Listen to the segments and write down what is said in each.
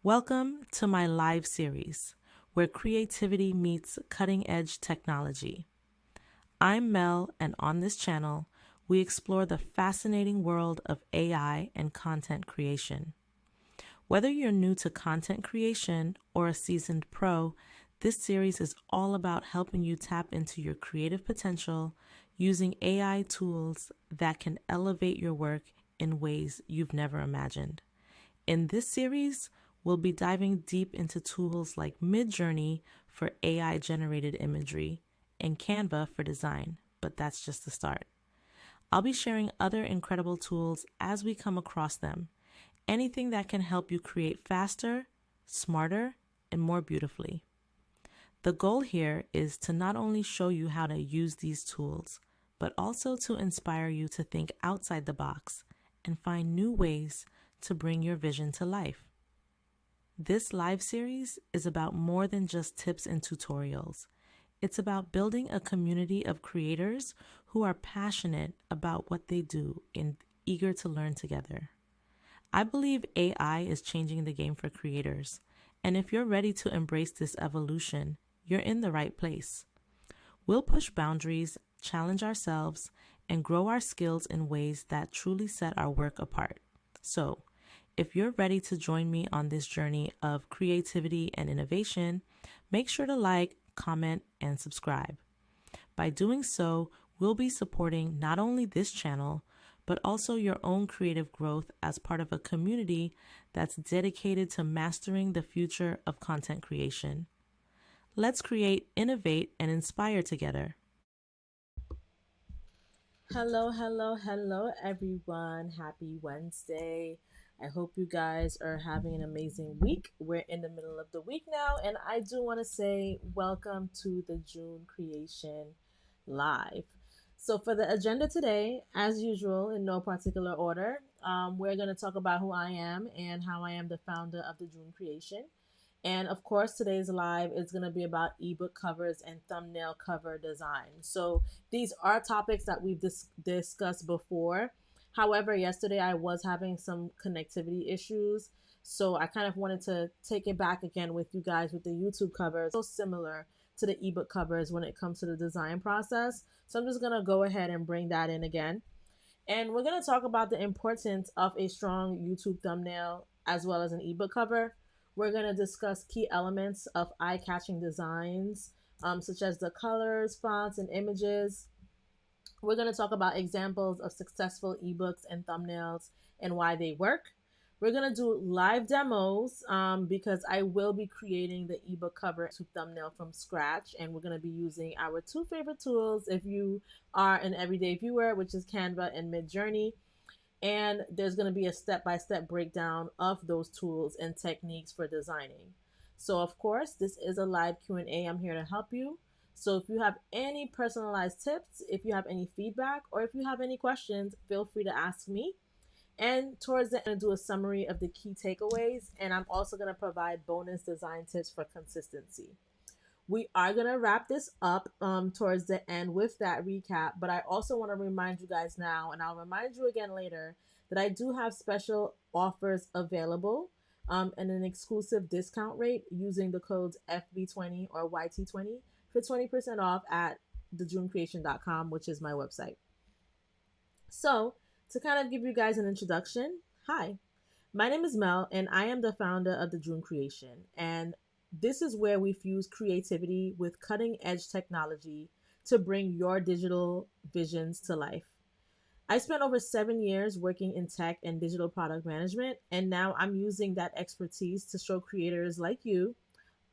Welcome to my live series, where creativity meets cutting-edge technology. I'm Mel, and on this channel, we explore the fascinating world of AI and content creation. Whether you're new to content creation or a seasoned pro, this series is all about helping you tap into your creative potential using AI tools that can elevate your work in ways you've never imagined. In this series, we'll be diving deep into tools like Midjourney for AI-generated imagery and Canva for design, but that's just the start. I'll be sharing other incredible tools as we come across them, anything that can help you create faster, smarter, and more beautifully. The goal here is to not only show you how to use these tools, but also to inspire you to think outside the box and find new ways to bring your vision to life. This live series is about more than just tips and tutorials. It's about building a community of creators who are passionate about what they do and eager to learn together. I believe AI is changing the game for creators, and if you're ready to embrace this evolution, you're in the right place. We'll push boundaries, challenge ourselves, and grow our skills in ways that truly set our work apart. So, if you're ready to join me on this journey of creativity and innovation, make sure to like, comment, and subscribe. By doing so, we'll be supporting not only this channel, but also your own creative growth as part of a community that's dedicated to mastering the future of content creation. Let's create, innovate, and inspire together. Hello, everyone. Happy Wednesday. I hope you guys are having an amazing week. We're in the middle of the week now, and I do want to say welcome to the June Creation Live. So, for the agenda today, as usual, in no particular order, we're going to talk about who I am and how I am the founder of the June Creation. And of course, today's live is going to be about ebook covers and thumbnail cover design. So these are topics that we've discussed before. However, yesterday I was having some connectivity issues. So I kind of wanted to take it back again with you guys with the YouTube covers. So similar to the ebook covers when it comes to the design process. So I'm just going to go ahead and bring that in again. And we're going to talk about the importance of a strong YouTube thumbnail as well as an ebook cover. We're going to discuss key elements of eye-catching designs, such as the colors, fonts, and images. We're going to talk about examples of successful ebooks and thumbnails and why they work. We're going to do live demos because I will be creating the ebook cover to thumbnail from scratch, and we're going to be using our two favorite tools if you are an everyday viewer, which is Canva and Midjourney. And there's going to be a step-by-step breakdown of those tools and techniques for designing. So of course, this is a live Q&A. I'm here to help you. So if you have any personalized tips, if you have any feedback, or if you have any questions, feel free to ask me. And towards the end, I'm going to do a summary of the key takeaways. And I'm also going to provide bonus design tips for consistency. We are going to wrap this up towards the end with that recap, but I also want to remind you guys now, and I'll remind you again later, that I do have special offers available and an exclusive discount rate using the codes FB20 or YT20 for 20% off at thejunecreation.com, which is my website. So, to kind of give you guys an introduction, hi, my name is Mel, and I am the founder of the June Creation, and this is where we fuse creativity with cutting-edge technology to bring your digital visions to life. I spent over 7 years working in tech and digital product management, and now I'm using that expertise to show creators like you,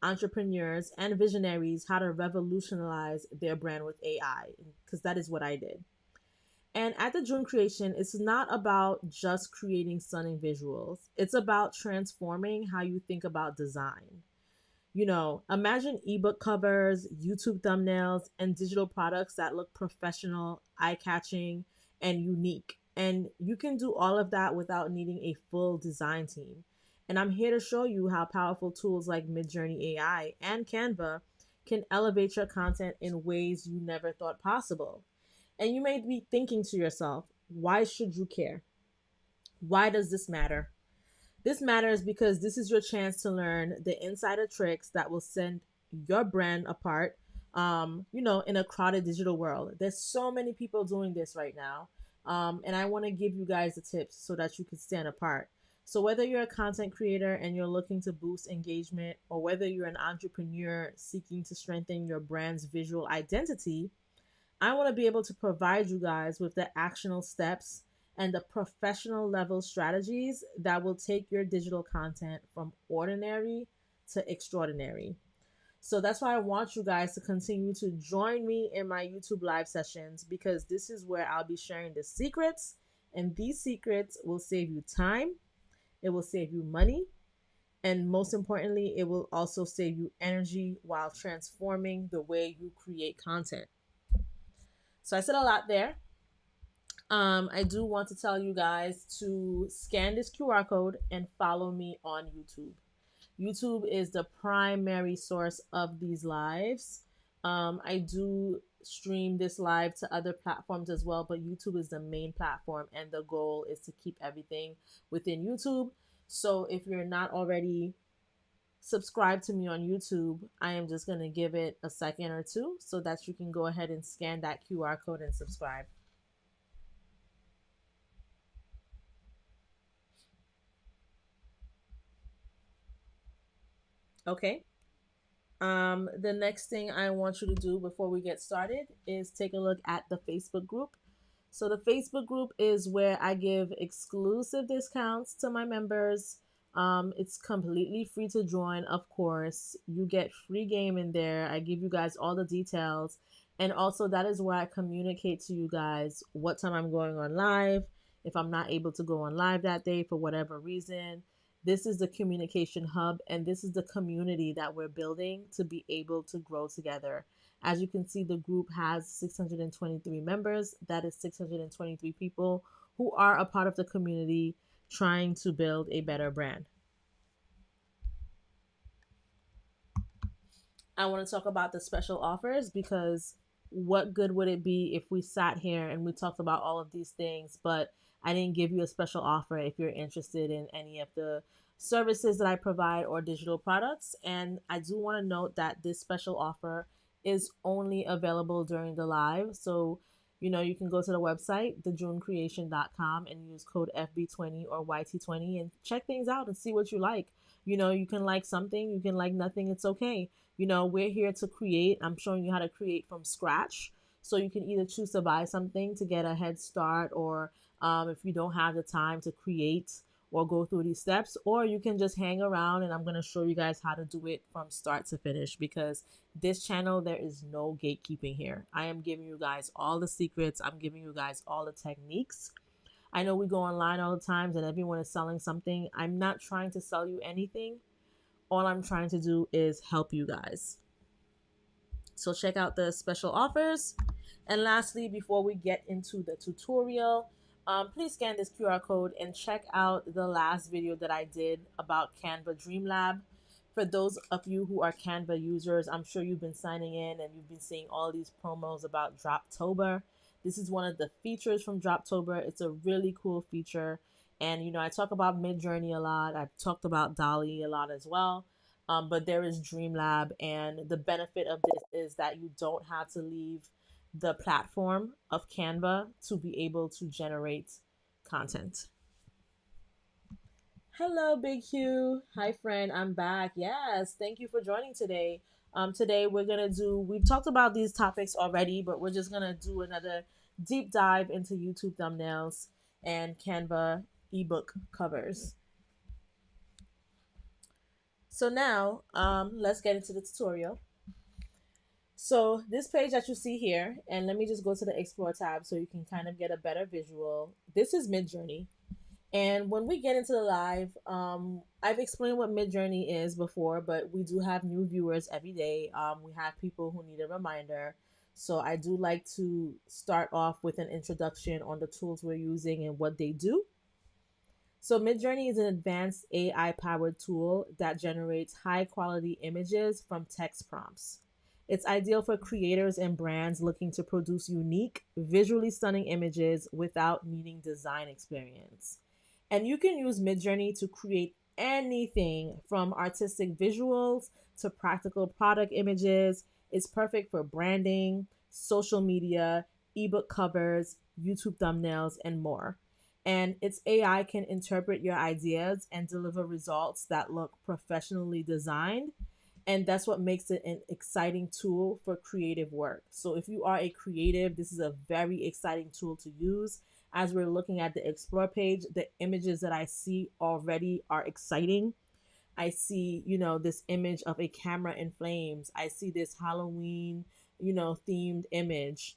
entrepreneurs, and visionaries how to revolutionize their brand with AI, because that is what I did. And at the June Creation, it's not about just creating stunning visuals. It's about transforming how you think about design. Imagine ebook covers, YouTube thumbnails, and digital products that look professional, eye-catching, and unique. And you can do all of that without needing a full design team. And I'm here to show you how powerful tools like Midjourney AI and Canva can elevate your content in ways you never thought possible. And you may be thinking to yourself, why should you care? Why does this matter? This matters because this is your chance to learn the insider tricks that will send your brand apart, in a crowded digital world. There's so many people doing this right now. And I want to give you guys the tips so that you can stand apart. So, whether you're a content creator and you're looking to boost engagement, or whether you're an entrepreneur seeking to strengthen your brand's visual identity, I want to be able to provide you guys with the actionable steps and the professional level strategies that will take your digital content from ordinary to extraordinary. So that's why I want you guys to continue to join me in my YouTube live sessions, because this is where I'll be sharing the secrets, and these secrets will save you time, it will save you money, and most importantly, it will also save you energy while transforming the way you create content. So I said a lot there. I do want to tell you guys to scan this QR code and follow me on YouTube. YouTube is the primary source of these lives. I do stream this live to other platforms as well, but YouTube is the main platform, and the goal is to keep everything within YouTube. So if you're not already subscribed to me on YouTube, I am just going to give it a second or two so that you can go ahead and scan that QR code and subscribe. Okay. The next thing I want you to do before we get started is take a look at the Facebook group. So the Facebook group is where I give exclusive discounts to my members. It's completely free to join, of course. You get free game in there. I give you guys all the details. And also, that is where I communicate to you guys what time I'm going on live. If I'm not able to go on live that day for whatever reason, this is the communication hub, and this is the community that we're building to be able to grow together. As you can see, the group has 623 members. That is 623 people who are a part of the community trying to build a better brand. I want to talk about the special offers, because what good would it be if we sat here and we talked about all of these things, but I didn't give you a special offer if you're interested in any of the services that I provide or digital products. And I do want to note that this special offer is only available during the live. So, you can go to the website, thejunecreation.com, and use code FB20 or YT20 and check things out and see what you like. You can like something, you can like nothing, it's okay. We're here to create. I'm showing you how to create from scratch. So you can either choose to buy something to get a head start, or if you don't have the time to create or go through these steps, or you can just hang around and I'm going to show you guys how to do it from start to finish, because this channel, there is no gatekeeping here. I am giving you guys all the secrets. I'm giving you guys all the techniques. I know we go online all the times and everyone is selling something. I'm not trying to sell you anything. All I'm trying to do is help you guys. So check out the special offers. And lastly, before we get into the tutorial, please scan this QR code and check out the last video that I did about Canva Dreamlab. For those of you who are Canva users, I'm sure you've been signing in and you've been seeing all these promos about Droptober. This is one of the features from Droptober. It's a really cool feature. And, I talk about Midjourney a lot. I've talked about Dolly a lot as well. But there is Dreamlab, and the benefit of this is that you don't have to leave the platform of Canva to be able to generate content. Hello, Big Hugh. Hi, friend. I'm back. Yes, thank you for joining today. Today we've talked about these topics already, but we're just gonna do another deep dive into YouTube thumbnails and Canva ebook covers. So now, let's get into the tutorial. So this page that you see here, and let me just go to the Explore tab so you can kind of get a better visual. This is Midjourney. And when we get into the live, I've explained what Midjourney is before, but we do have new viewers every day. We have people who need a reminder. So I do like to start off with an introduction on the tools we're using and what they do. So Midjourney is an advanced AI-powered tool that generates high-quality images from text prompts. It's ideal for creators and brands looking to produce unique, visually stunning images without needing design experience. And you can use Midjourney to create anything from artistic visuals to practical product images. It's perfect for branding, social media, ebook covers, YouTube thumbnails, and more. And its AI can interpret your ideas and deliver results that look professionally designed. And that's what makes it an exciting tool for creative work. So if you are a creative, this is a very exciting tool to use. As we're looking at the explore page, the images that I see already are exciting. I see, this image of a camera in flames. I see this Halloween, themed image.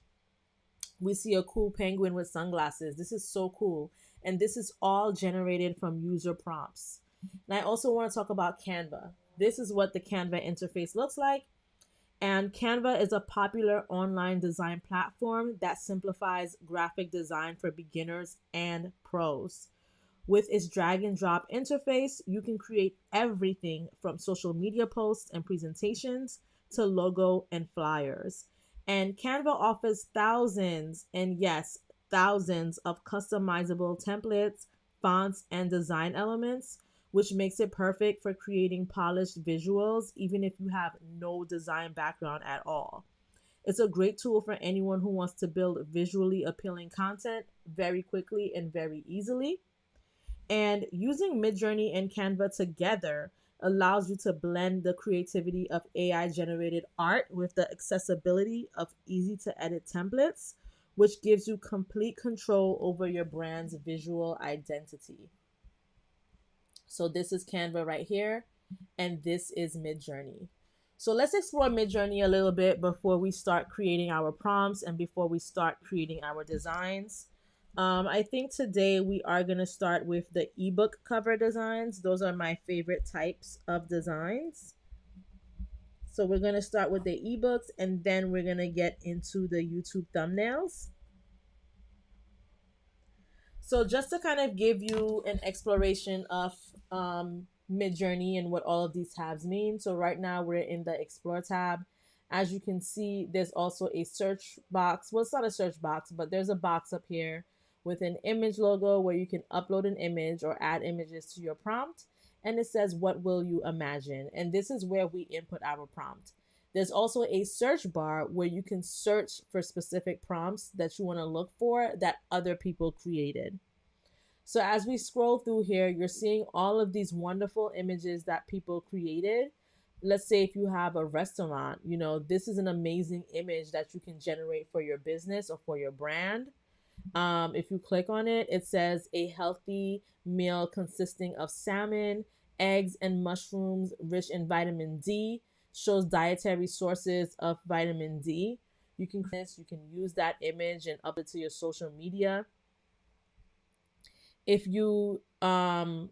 We see a cool penguin with sunglasses. This is so cool. And this is all generated from user prompts. And I also want to talk about Canva. This is what the Canva interface looks like. And Canva is a popular online design platform that simplifies graphic design for beginners and pros. With its drag and drop interface, you can create everything from social media posts and presentations to logo and flyers. And Canva offers thousands, and yes, thousands of customizable templates, fonts, and design elements, which makes it perfect for creating polished visuals, even if you have no design background at all. It's a great tool for anyone who wants to build visually appealing content very quickly and very easily. And using Midjourney and Canva together allows you to blend the creativity of AI generated art with the accessibility of easy to edit templates, which gives you complete control over your brand's visual identity. So this is Canva right here, and this is Midjourney. So let's explore Midjourney a little bit before we start creating our prompts and before we start creating our designs. I think today we are going to start with the ebook cover designs. Those are my favorite types of designs. So we're going to start with the ebooks and then we're going to get into the YouTube thumbnails. So just to kind of give you an exploration of Midjourney and what all of these tabs mean. So right now we're in the Explore tab. As you can see, there's also a search box. Well, it's not a search box, but there's a box up here with an image logo where you can upload an image or add images to your prompt. And it says, what will you imagine? And this is where we input our prompt. There's also a search bar where you can search for specific prompts that you want to look for that other people created. So as we scroll through here, you're seeing all of these wonderful images that people created. Let's say if you have a restaurant, this is an amazing image that you can generate for your business or for your brand. If you click on it, it says a healthy meal consisting of salmon, eggs, and mushrooms rich in vitamin D, shows dietary sources of vitamin D. You can use that image and upload it to your social media. If you are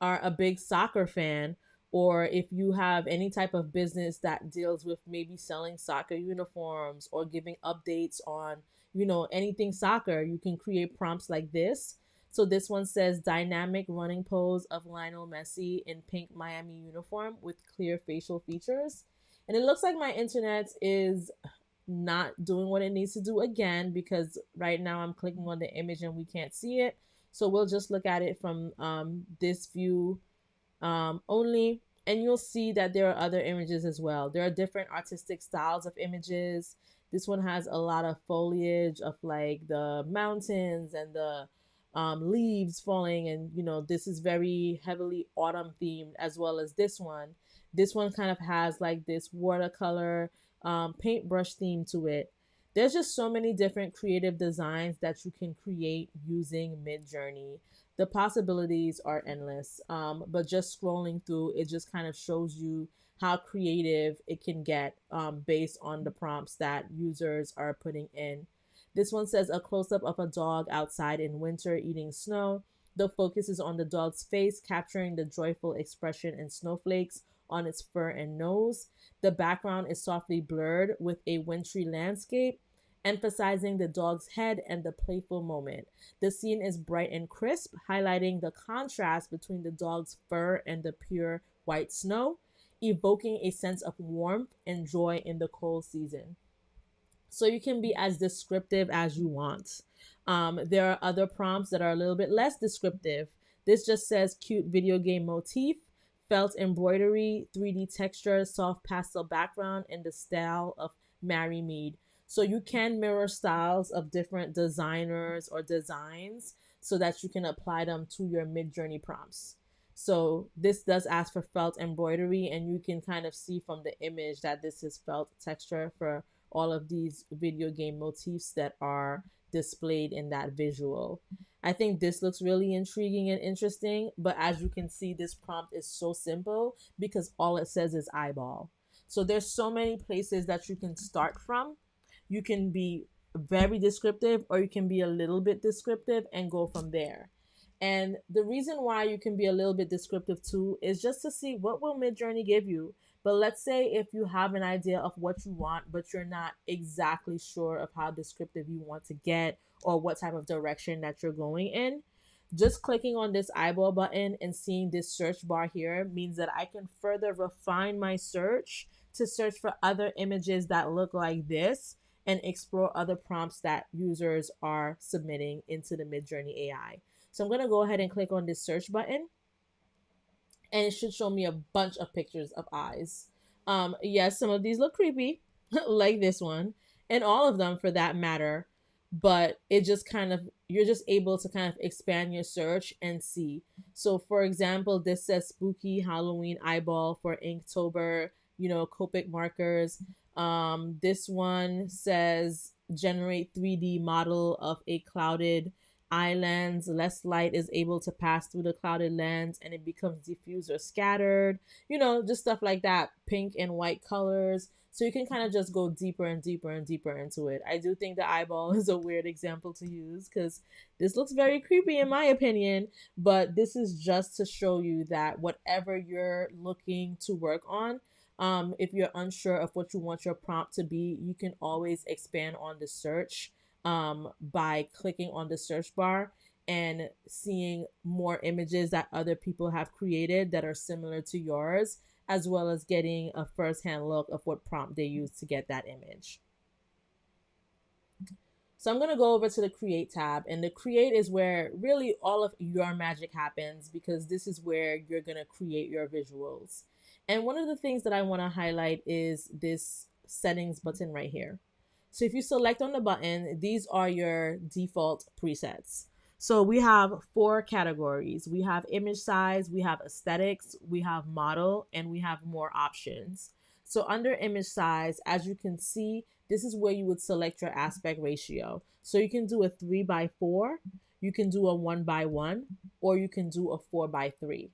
a big soccer fan, or if you have any type of business that deals with maybe selling soccer uniforms or giving updates on, anything soccer, you can create prompts like this. So this one says dynamic running pose of Lionel Messi in pink Miami uniform with clear facial features. And it looks like my internet is not doing what it needs to do again, because right now I'm clicking on the image and we can't see it. So we'll just look at it from this view only. And you'll see that there are other images as well. There are different artistic styles of images. This one has a lot of foliage of like the mountains and the leaves falling. And, this is very heavily autumn themed, as well as this one. This one kind of has like this watercolor paintbrush theme to it. There's just so many different creative designs that you can create using Midjourney. The possibilities are endless. But just scrolling through, it just kind of shows you how creative it can get based on the prompts that users are putting in. This one says a close-up of a dog outside in winter eating snow. The focus is on the dog's face, capturing the joyful expression and snowflakes on its fur and nose. The background is softly blurred with a wintry landscape, emphasizing the dog's head and the playful moment. The scene is bright and crisp, highlighting the contrast between the dog's fur and the pure white snow, evoking a sense of warmth and joy in the cold season. So you can be as descriptive as you want. There are other prompts that are a little bit less descriptive. This just says cute video game motif, felt embroidery, 3D texture, soft pastel background, and the style of Mary Mead. So you can mirror styles of different designers or designs so that you can apply them to your Midjourney prompts. So this does ask for felt embroidery, and you can kind of see from the image that this is felt texture for all of these video game motifs that are displayed in that visual. I think this looks really intriguing and interesting, but as you can see, this prompt is so simple because all it says is eyeball. So there's so many places that you can start from. You can be very descriptive, or you can be a little bit descriptive and go from there. And the reason why you can be a little bit descriptive too is just to see what will Midjourney give you. But let's say if you have an idea of what you want, but you're not exactly sure of how descriptive you want to get or what type of direction that you're going in, just clicking on this eyeball button and seeing this search bar here means that I can further refine my search to search for other images that look like this and explore other prompts that users are submitting into the Midjourney AI. So I'm going to go ahead and click on this search button, and it should show me a bunch of pictures of eyes. Yes, some of these look creepy, like this one, and all of them for that matter. But it just kind of, you're just able to kind of expand your search and see. So, for example, this says spooky Halloween eyeball for Inktober, Copic markers. This one says generate 3D model of a clouded eye lens. Less light is able to pass through the clouded lens and it becomes diffused or scattered. Just stuff like that. Pink and white colors. So you can kind of just go deeper and deeper and deeper into it. I do think the eyeball is a weird example to use because this looks very creepy in my opinion, but this is just to show you that whatever you're looking to work on, if you're unsure of what you want your prompt to be, you can always expand on the search by clicking on the search bar and seeing more images that other people have created that are similar to yours, as well as getting a first-hand look of what prompt they use to get that image. So I'm going to go over to the Create tab, and the Create is where really all of your magic happens because this is where you're going to create your visuals. And one of the things that I want to highlight is this settings button right here. So if you select on the button, these are your default presets. So we have 4 categories. We have image size, we have aesthetics, we have model, and we have more options. So under image size, as you can see, this is where you would select your aspect ratio. So you can do a 3:4, you can do a 1:1, or you can do a 4:3.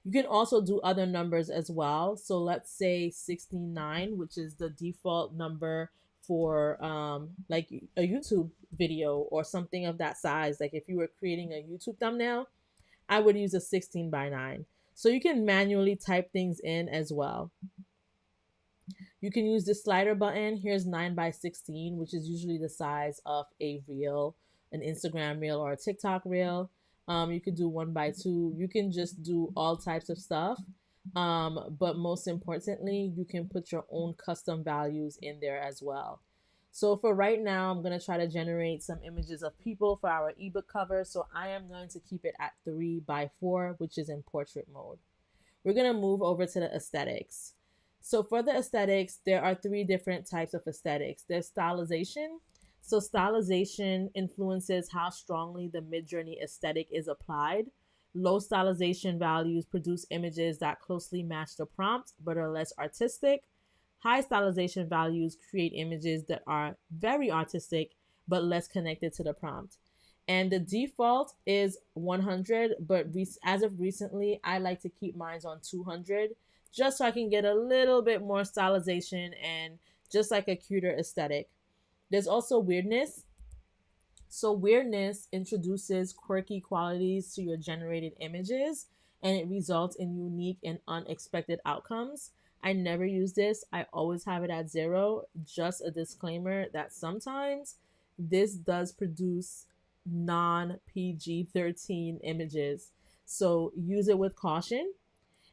You can also do other numbers as well. So let's say 69, which is the default number for like a YouTube video or something of that size. Like if you were creating a YouTube thumbnail, I would use a 16:9. So you can manually type things in as well. You can use the slider button. Here's 9:16, which is usually the size of a reel, an Instagram reel or a TikTok reel. You could do 1:2. You can just do all types of stuff. But most importantly, you can put your own custom values in there as well. So for right now, I'm going to try to generate some images of people for our ebook cover. So I am going to keep it at 3:4, which is in portrait mode. We're going to move over to the aesthetics. So for the aesthetics, there are 3 different types of aesthetics. There's stylization. So stylization influences how strongly the Midjourney aesthetic is applied. Low stylization values produce images that closely match the prompt but are less artistic. High stylization values create images that are very artistic but less connected to the prompt. And the default is 100, but as of recently, I like to keep mine on 200 just so I can get a little bit more stylization and just like a cuter aesthetic. There's also weirdness. So weirdness introduces quirky qualities to your generated images and it results in unique and unexpected outcomes. I never use this. I always have it at 0. Just a disclaimer that sometimes this does produce non-PG-13 images. So use it with caution.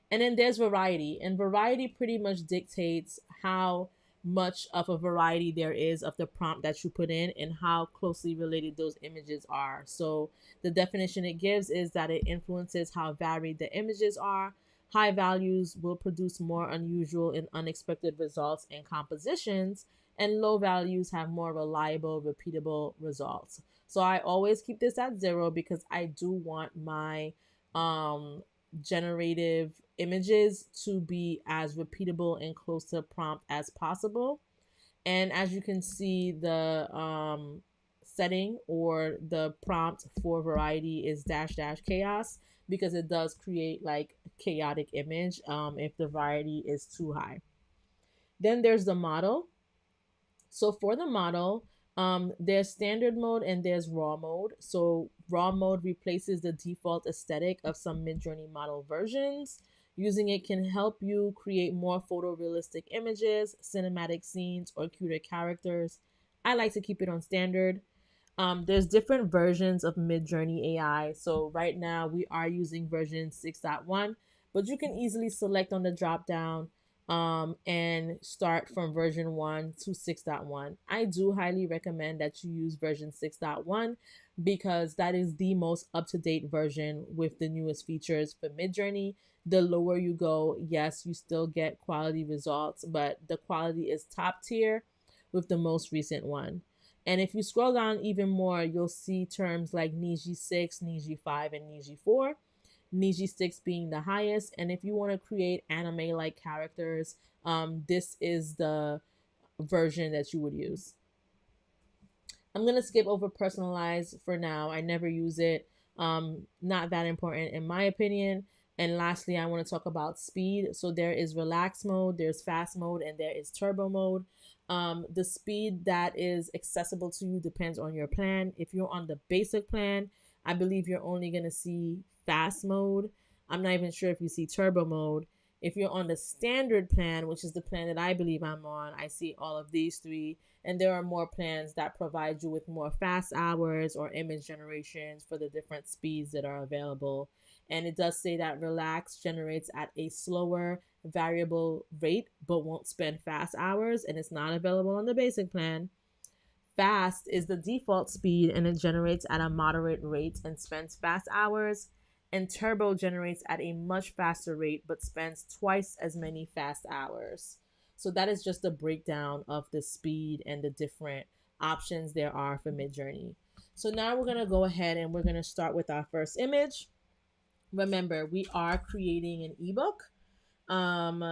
And then there's variety, and variety pretty much dictates how much of a variety there is of the prompt that you put in and how closely related those images are. So the definition it gives is that it influences how varied the images are. High values will produce more unusual and unexpected results and compositions, and low values have more reliable, repeatable results. So I always keep this at 0 because I do want my um, generative images to be as repeatable and close to prompt as possible. And as you can see, the setting or the prompt for variety is dash dash chaos, because it does create like chaotic image if the variety is too high. Then there's the model. So for the model, there's standard mode and there's raw mode. So raw mode replaces the default aesthetic of some Midjourney model versions. Using it can help you create more photorealistic images, cinematic scenes, or cuter characters. I like to keep it on standard. There's different versions of Midjourney AI. So right now we are using version 6.1, but you can easily select on the drop down and start from version 1 to 6.1. I do highly recommend that you use version 6.1 because that is the most up-to-date version with the newest features for Midjourney. The lower you go, yes, you still get quality results, but the quality is top tier with the most recent one. And if you scroll down even more, you'll see terms like Niji 6, Niji 5, and Niji 4. Niji 6 being the highest. And if you want to create anime like characters, this is the version that you would use. I'm going to skip over personalize for now. I never use it. Not that important in my opinion. And lastly, I want to talk about speed. So there is relax mode, there's fast mode, and there is turbo mode. The speed that is accessible to you depends on your plan. If you're on the basic plan, I believe you're only going to see fast mode. I'm not even sure if you see turbo mode. If you're on the standard plan, which is the plan that I believe I'm on, I see all of these three. And there are more plans that provide you with more fast hours or image generations for the different speeds that are available. And it does say that relax generates at a slower variable rate but won't spend fast hours, and it's not available on the basic plan. Fast is the default speed and it generates at a moderate rate and spends fast hours. And turbo generates at a much faster rate but spends twice as many fast hours. So that is just a breakdown of the speed and the different options there are for Midjourney. So now we're going to go ahead and we're going to start with our first image. Remember, we are creating an ebook. Um,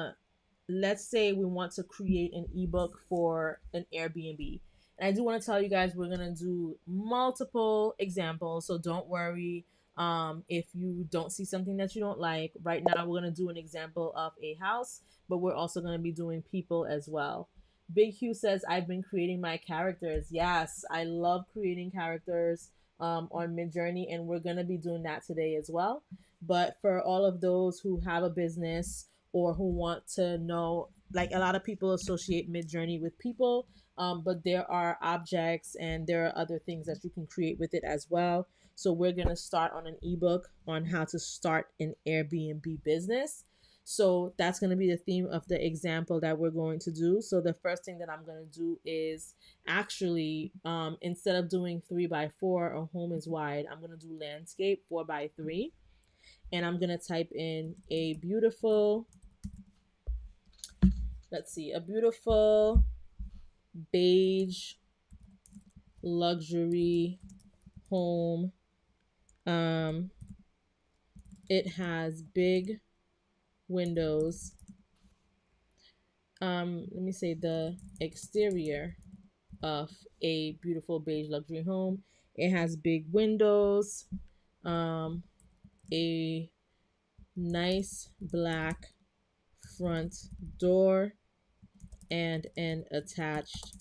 let's say we want to create an ebook for an Airbnb. And I do want to tell you guys we're going to do multiple examples, so don't worry if you don't see something that you don't like. Right now, we're going to do an example of a house, but we're also going to be doing people as well. Big Hugh says, I've been creating my characters. Yes, I love creating characters on Midjourney, and we're going to be doing that today as well. But for all of those who have a business or who want to know, like a lot of people associate Midjourney with people, but there are objects and there are other things that you can create with it as well. So we're going to start on an ebook on how to start an Airbnb business. So that's going to be the theme of the example that we're going to do. So the first thing that I'm going to do is actually, instead of doing 3x4 or home is wide, I'm going to do landscape 4x3. And I'm going to type in a beautiful, let's see, a beautiful beige luxury home. It has big windows. Let me say the exterior of a beautiful beige luxury home. It has big windows, a nice black front door, and an attached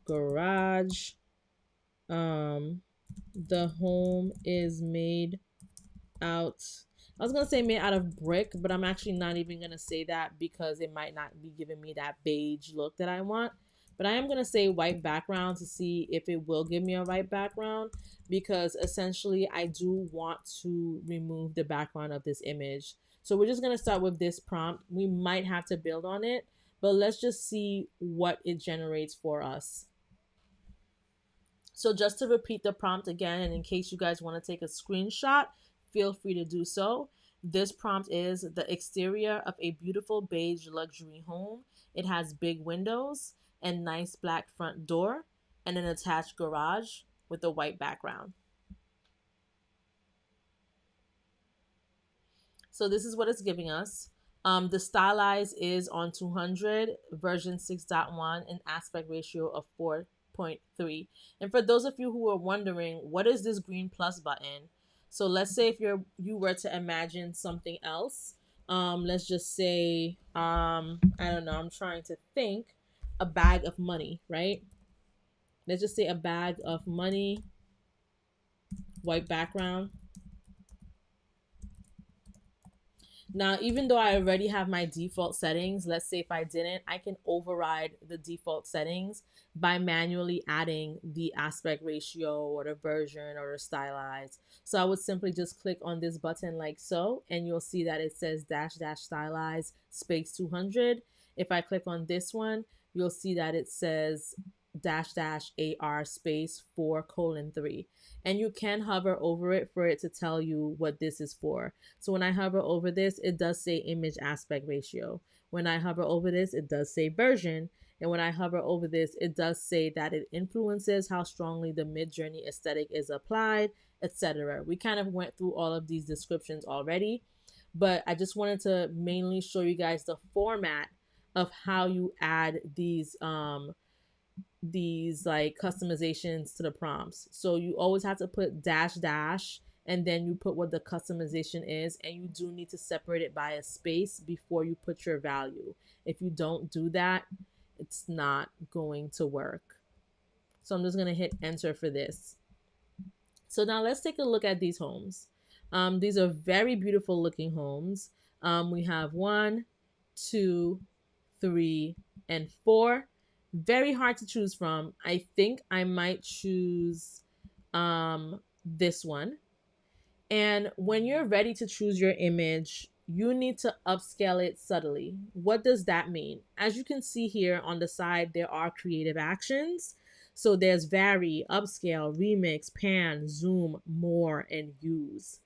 garage. The home is made out, I was gonna say made out of brick, but I'm actually not even gonna say that because it might not be giving me that beige look that I want. But I am gonna say white background to see if it will give me a white background, because essentially I do want to remove the background of this image. So we're just gonna start with this prompt. We might have to build on it, but let's just see what it generates for us. So just to repeat the prompt again, and in case you guys want to take a screenshot, feel free to do so. This prompt is the exterior of a beautiful beige luxury home. It has big windows and nice black front door and an attached garage with a white background. So this is what it's giving us. The stylize is on 200, version 6.1, an aspect ratio of 4.3. And for those of you who are wondering, what is this green plus button? So let's say if you were to imagine something else. Let's just say, I don't know, I'm trying to think, a bag of money, right? Let's just say a bag of money, white background. Now, even though I already have my default settings, let's say if I didn't, I can override the default settings by manually adding the aspect ratio or the version or the stylize. So I would simply just click on this button like so, and you'll see that it says dash dash stylize space 200. If I click on this one, you'll see that it says dash dash AR space 4:3. And you can hover over it for it to tell you what this is for. So when I hover over this, it does say image aspect ratio. When I hover over this, it does say version. And when I hover over this, it does say that it influences how strongly the Midjourney aesthetic is applied, etc. We kind of went through all of these descriptions already, but I just wanted to mainly show you guys the format of how you add these like customizations to the prompts. So you always have to put dash dash and then you put what the customization is, and you do need to separate it by a space before you put your value. If you don't do that, it's not going to work. So I'm just going to hit enter for this. So now let's take a look at these homes. These are very beautiful looking homes. We have 1, 2, 3, and 4. Very hard to choose from. I think I might choose this one. And when you're ready to choose your image, you need to upscale it subtly. What does that mean? As you can see here on the side, there are creative actions. So there's vary, upscale, remix, pan, zoom, more, and use.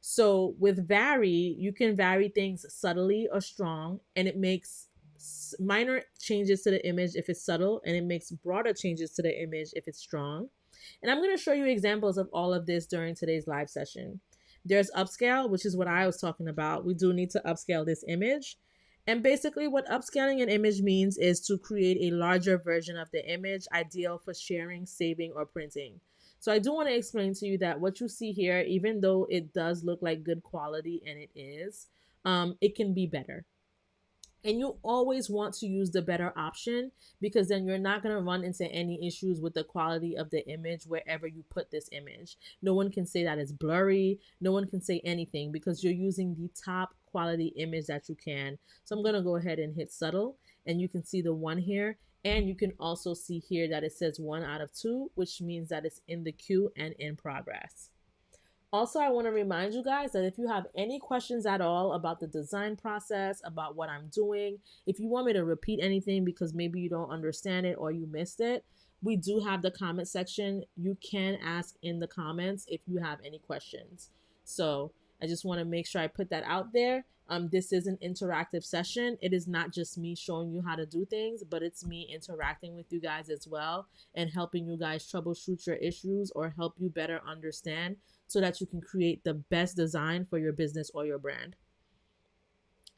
So with vary, you can vary things subtly or strong, and it makes minor changes to the image if it's subtle, and it makes broader changes to the image if it's strong. And I'm going to show you examples of all of this during today's live session. There's upscale, which is what I was talking about. We do need to upscale this image. And basically what upscaling an image means is to create a larger version of the image, ideal for sharing, saving, or printing. So I do want to explain to you that what you see here, even though it does look like good quality, and it is, it can be better. And you always want to use the better option, because then you're not going to run into any issues with the quality of the image wherever you put this image. No one can say that it's blurry. No one can say anything because you're using the top quality image that you can. So I'm going to go ahead and hit subtle, and you can see the 1 here. And you can also see here that it says 1 out of 2, which means that it's in the queue and in progress. Also, I want to remind you guys that if you have any questions at all about the design process, about what I'm doing, if you want me to repeat anything because maybe you don't understand it or you missed it, we do have the comment section. You can ask in the comments if you have any questions. So I just want to make sure I put that out there. This is an interactive session. It is not just me showing you how to do things, but it's me interacting with you guys as well and helping you guys troubleshoot your issues or help you better understand, so that you can create the best design for your business or your brand.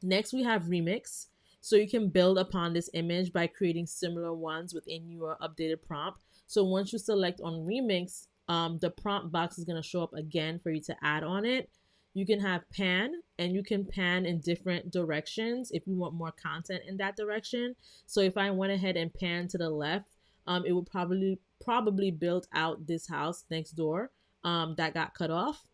Next, we have remix. So you can build upon this image by creating similar ones within your updated prompt. So once you select on remix, the prompt box is going to show up again for you to add on it. You can have pan, and you can pan in different directions if you want more content in that direction. So if I went ahead and pan to the left, it would probably build out this house next door that got cut off.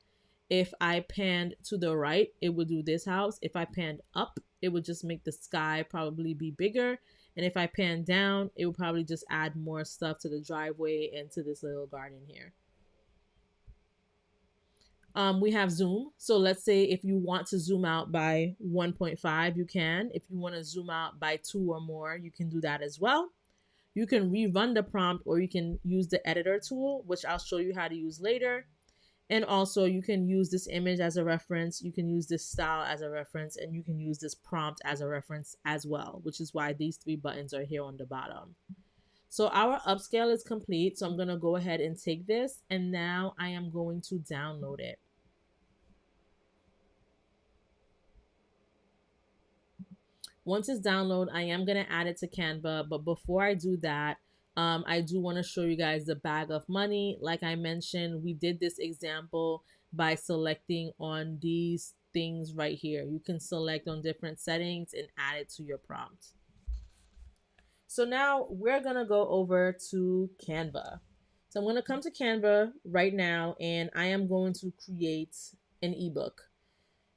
If I panned to the right, it would do this house. If I panned up, it would just make the sky probably be bigger. And if I pan down, it would probably just add more stuff to the driveway and to this little garden here. We have zoom. So let's say if you want to zoom out by 1.5, you can. If you want to zoom out by 2 or more, you can do that as well. You can rerun the prompt, or you can use the editor tool, which I'll show you how to use later. And also you can use this image as a reference, you can use this style as a reference, and you can use this prompt as a reference as well, which is why these 3 buttons are here on the bottom. So our upscale is complete. So I'm going to go ahead and take this, and now I am going to download it. Once it's downloaded, I am going to add it to Canva. But before I do that, I do want to show you guys the bag of money. Like I mentioned, we did this example by selecting on these things right here. You can select on different settings and add it to your prompt. So now we're going to go over to Canva. So I'm going to come to Canva right now, and I am going to create an ebook.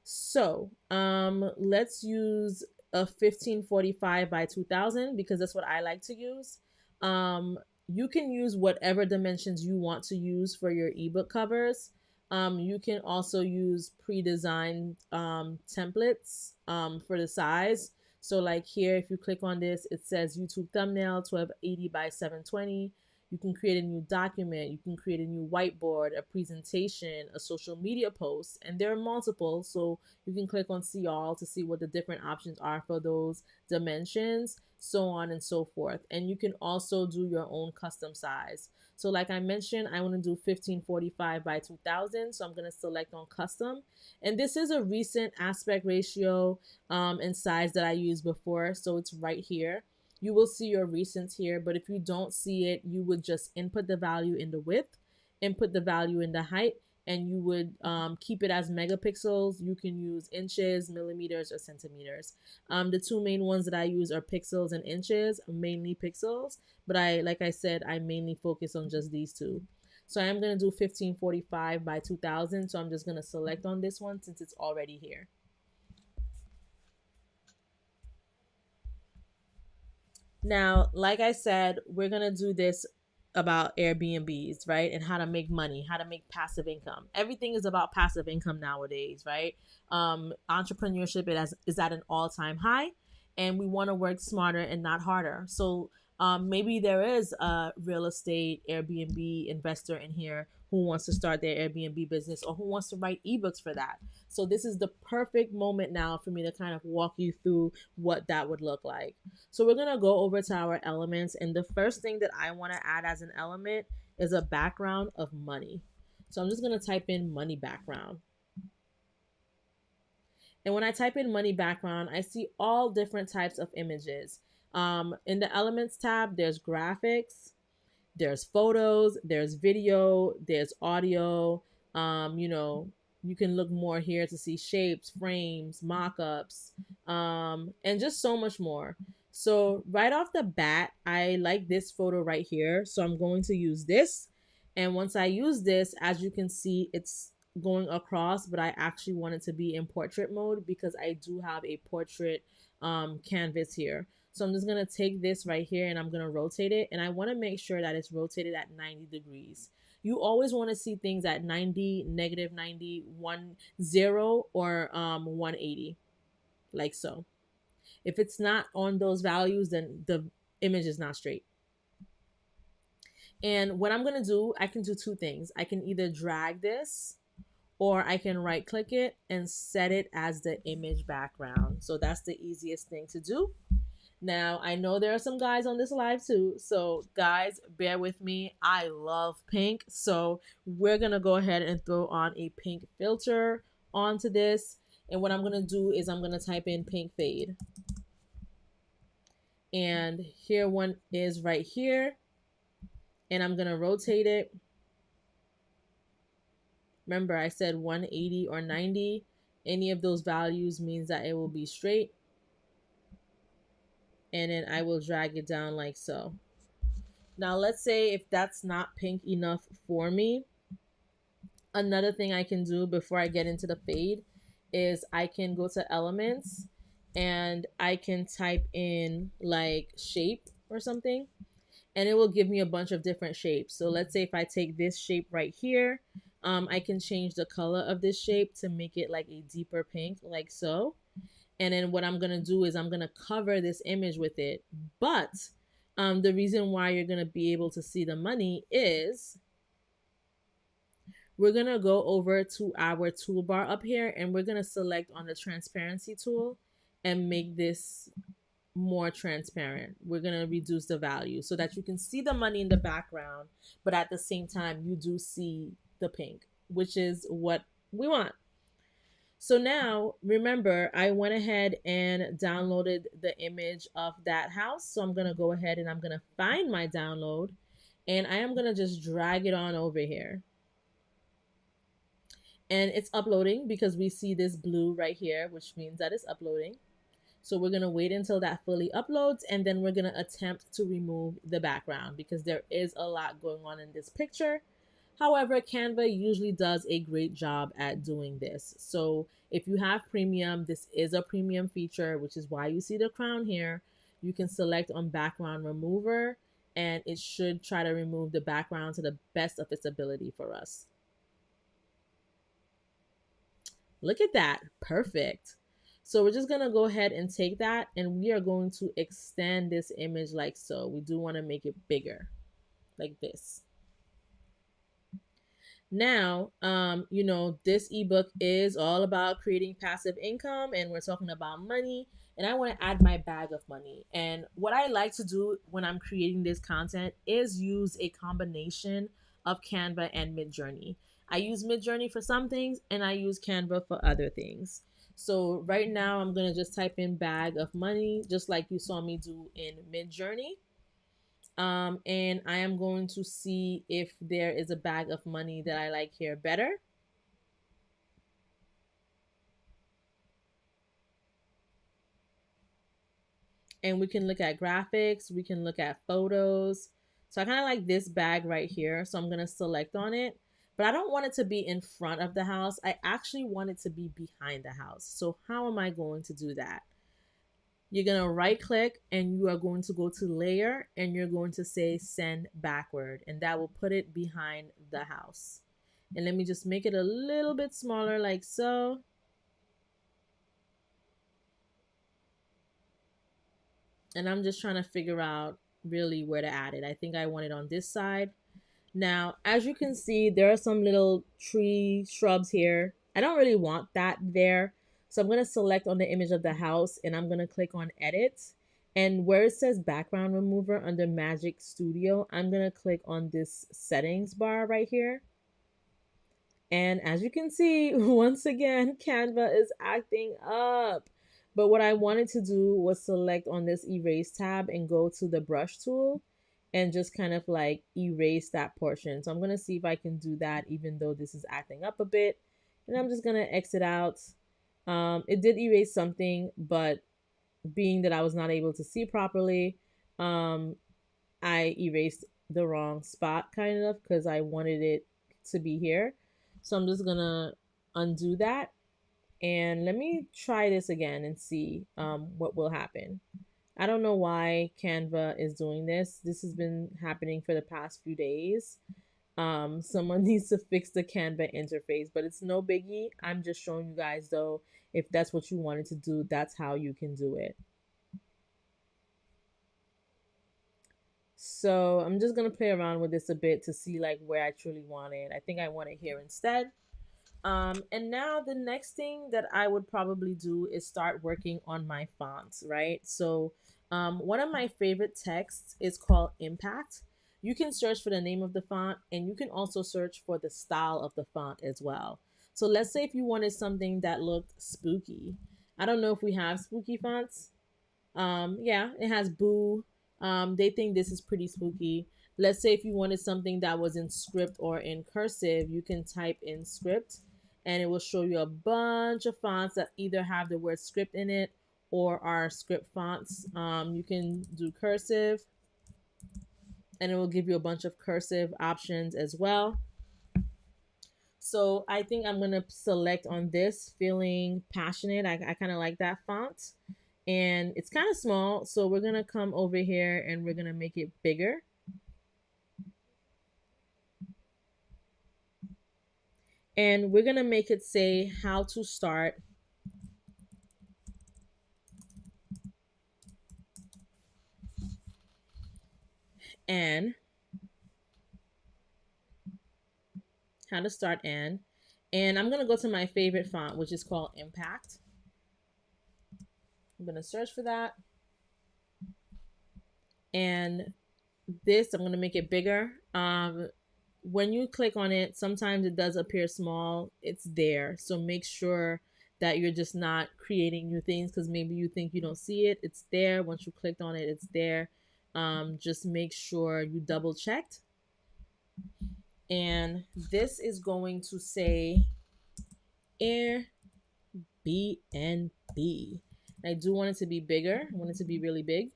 So let's use a 1545 by 2000 because that's what I like to use. You can use whatever dimensions you want to use for your ebook covers. You can also use pre-designed templates for the size. So like here, if you click on this, it says YouTube thumbnail 1280 by 720. You can create a new document. You can create a new whiteboard, a presentation, a social media post, and there are multiple. So you can click on see all to see what the different options are for those dimensions, so on and so forth. And you can also do your own custom size. So like I mentioned, I want to do 1545 by 2000. So I'm going to select on custom. And this is a recent aspect ratio and size that I used before. So it's right here. You will see your recents here, but if you don't see it, you would just input the value in the width, input the value in the height, and you would keep it as megapixels. You can use inches, millimeters, or centimeters. The 2 main ones that I use are pixels and inches, mainly pixels, but like I said, I mainly focus on just these 2. So I'm going to do 1545 by 2000. So I'm just going to select on this one since it's already here. Now, like I said, we're going to do this about Airbnbs, right? And how to make money, how to make passive income. Everything is about passive income nowadays, right? Entrepreneurship is at an all-time high, and we want to work smarter and not harder. So maybe there is a real estate Airbnb investor in here who wants to start their Airbnb business, or who wants to write ebooks for that. So this is the perfect moment now for me to kind of walk you through what that would look like. So we're going to go over to our elements, and the first thing that I want to add as an element is a background of money. So I'm just going to type in money background. And when I type in money background, I see all different types of images. In the elements tab, there's graphics, there's photos, there's video, there's audio. You can look more here to see shapes, frames, mock-ups, and just so much more. So right off the bat, I like this photo right here. So I'm going to use this. And once I use this, as you can see, it's going across, but I actually want it to be in portrait mode because I do have a portrait canvas here. So I'm just going to take this right here and I'm going to rotate it. And I want to make sure that it's rotated at 90 degrees. You always want to see things at 90, negative 90, 10, or 180, like so. If it's not on those values, then the image is not straight. And what I'm going to do, I can do 2 things. I can either drag this, or I can right click it and set it as the image background. So that's the easiest thing to do. Now, I know there are some guys on this live too. So guys, bear with me. I love pink. So we're going to go ahead and throw on a pink filter onto this. And what I'm going to do is I'm going to type in pink fade. And here one is right here. And I'm going to rotate it. Remember, I said 180 or 90. Any of those values means that it will be straight. And then I will drag it down like so. Now, let's say if that's not pink enough for me, another thing I can do before I get into the fade is I can go to elements and I can type in like shape or something, and it will give me a bunch of different shapes. So let's say if I take this shape right here, I can change the color of this shape to make it like a deeper pink, like so. And then what I'm gonna do is I'm gonna cover this image with it. But the reason why you're gonna be able to see the money is we're gonna go over to our toolbar up here and we're gonna select on the transparency tool and make this more transparent. We're gonna reduce the value so that you can see the money in the background, but at the same time you do see the pink, which is what we want. So now remember, I went ahead and downloaded the image of that house. So I'm gonna go ahead and I'm gonna find my download and I am gonna just drag it on over here. And it's uploading because we see this blue right here, which means that it's uploading. So we're going to wait until that fully uploads and then we're going to attempt to remove the background because there is a lot going on in this picture. However, Canva usually does a great job at doing this. So if you have premium, this is a premium feature, which is why you see the crown here. You can select on background remover and it should try to remove the background to the best of its ability for us. Look at that. Perfect. So we're just going to go ahead and take that and we are going to extend this image like so. We do want to make it bigger like this. Now, this ebook is all about creating passive income and we're talking about money. And I want to add my bag of money. And what I like to do when I'm creating this content is use a combination of Canva and Midjourney. I use Midjourney for some things and I use Canva for other things. So right now I'm going to just type in bag of money, just like you saw me do in Midjourney. And I am going to see if there is a bag of money that I like here better. And we can look at graphics, we can look at photos. So I kind of like this bag right here. So I'm going to select on it, but I don't want it to be in front of the house. I actually want it to be behind the house. So how am I going to do that? You're going to right click and you are going to go to layer and you're going to say send backward and that will put it behind the house. And let me just make it a little bit smaller like so. And I'm just trying to figure out really where to add it. I think I want it on this side. Now, as you can see, there are some little tree shrubs here. I don't really want that there. So I'm going to select on the image of the house and I'm going to click on edit. And where it says background remover under Magic Studio, I'm going to click on this settings bar right here. And as you can see, once again, Canva is acting up. But what I wanted to do was select on this erase tab and go to the brush tool and just kind of like erase that portion. So I'm going to see if I can do that even though this is acting up a bit. And I'm just going to exit out. It did erase something, but being that I was not able to see properly, I erased the wrong spot kind of because I wanted it to be here. So I'm just going to undo that. And let me try this again and see what will happen. I don't know why Canva is doing this. This has been happening for the past few days. Someone needs to fix the Canva interface, but it's no biggie. I'm just showing you guys though, if that's what you wanted to do, that's how you can do it. So I'm just going to play around with this a bit to see like where I truly want it. I think I want it here instead. And now the next thing that I would probably do is start working on my fonts, right? So one of my favorite texts is called Impact. You can search for the name of the font and you can also search for the style of the font as well. So let's say if you wanted something that looked spooky. I don't know if we have spooky fonts. Yeah, it has Boo. They think this is pretty spooky. Let's say if you wanted something that was in script or in cursive, you can type in script and it will show you a bunch of fonts that either have the word script in it or are script fonts. You can do cursive and it will give you a bunch of cursive options as well. So I think I'm going to select on this, feeling passionate. I kind of like that font. And it's kind of small, so we're going to come over here and we're going to make it bigger. And we're going to make it say how to start an, how to start an. And I'm going to go to my favorite font, which is called Impact. I'm going to search for that. And this, I'm going to make it bigger. When you click on it, sometimes it does appear small. It's there. So make sure that you're just not creating new things because maybe you think you don't see it. It's there. Once you clicked on it, it's there. Just make sure you double checked. And this is going to say Airbnb. I do want it to be bigger. I want it to be really big.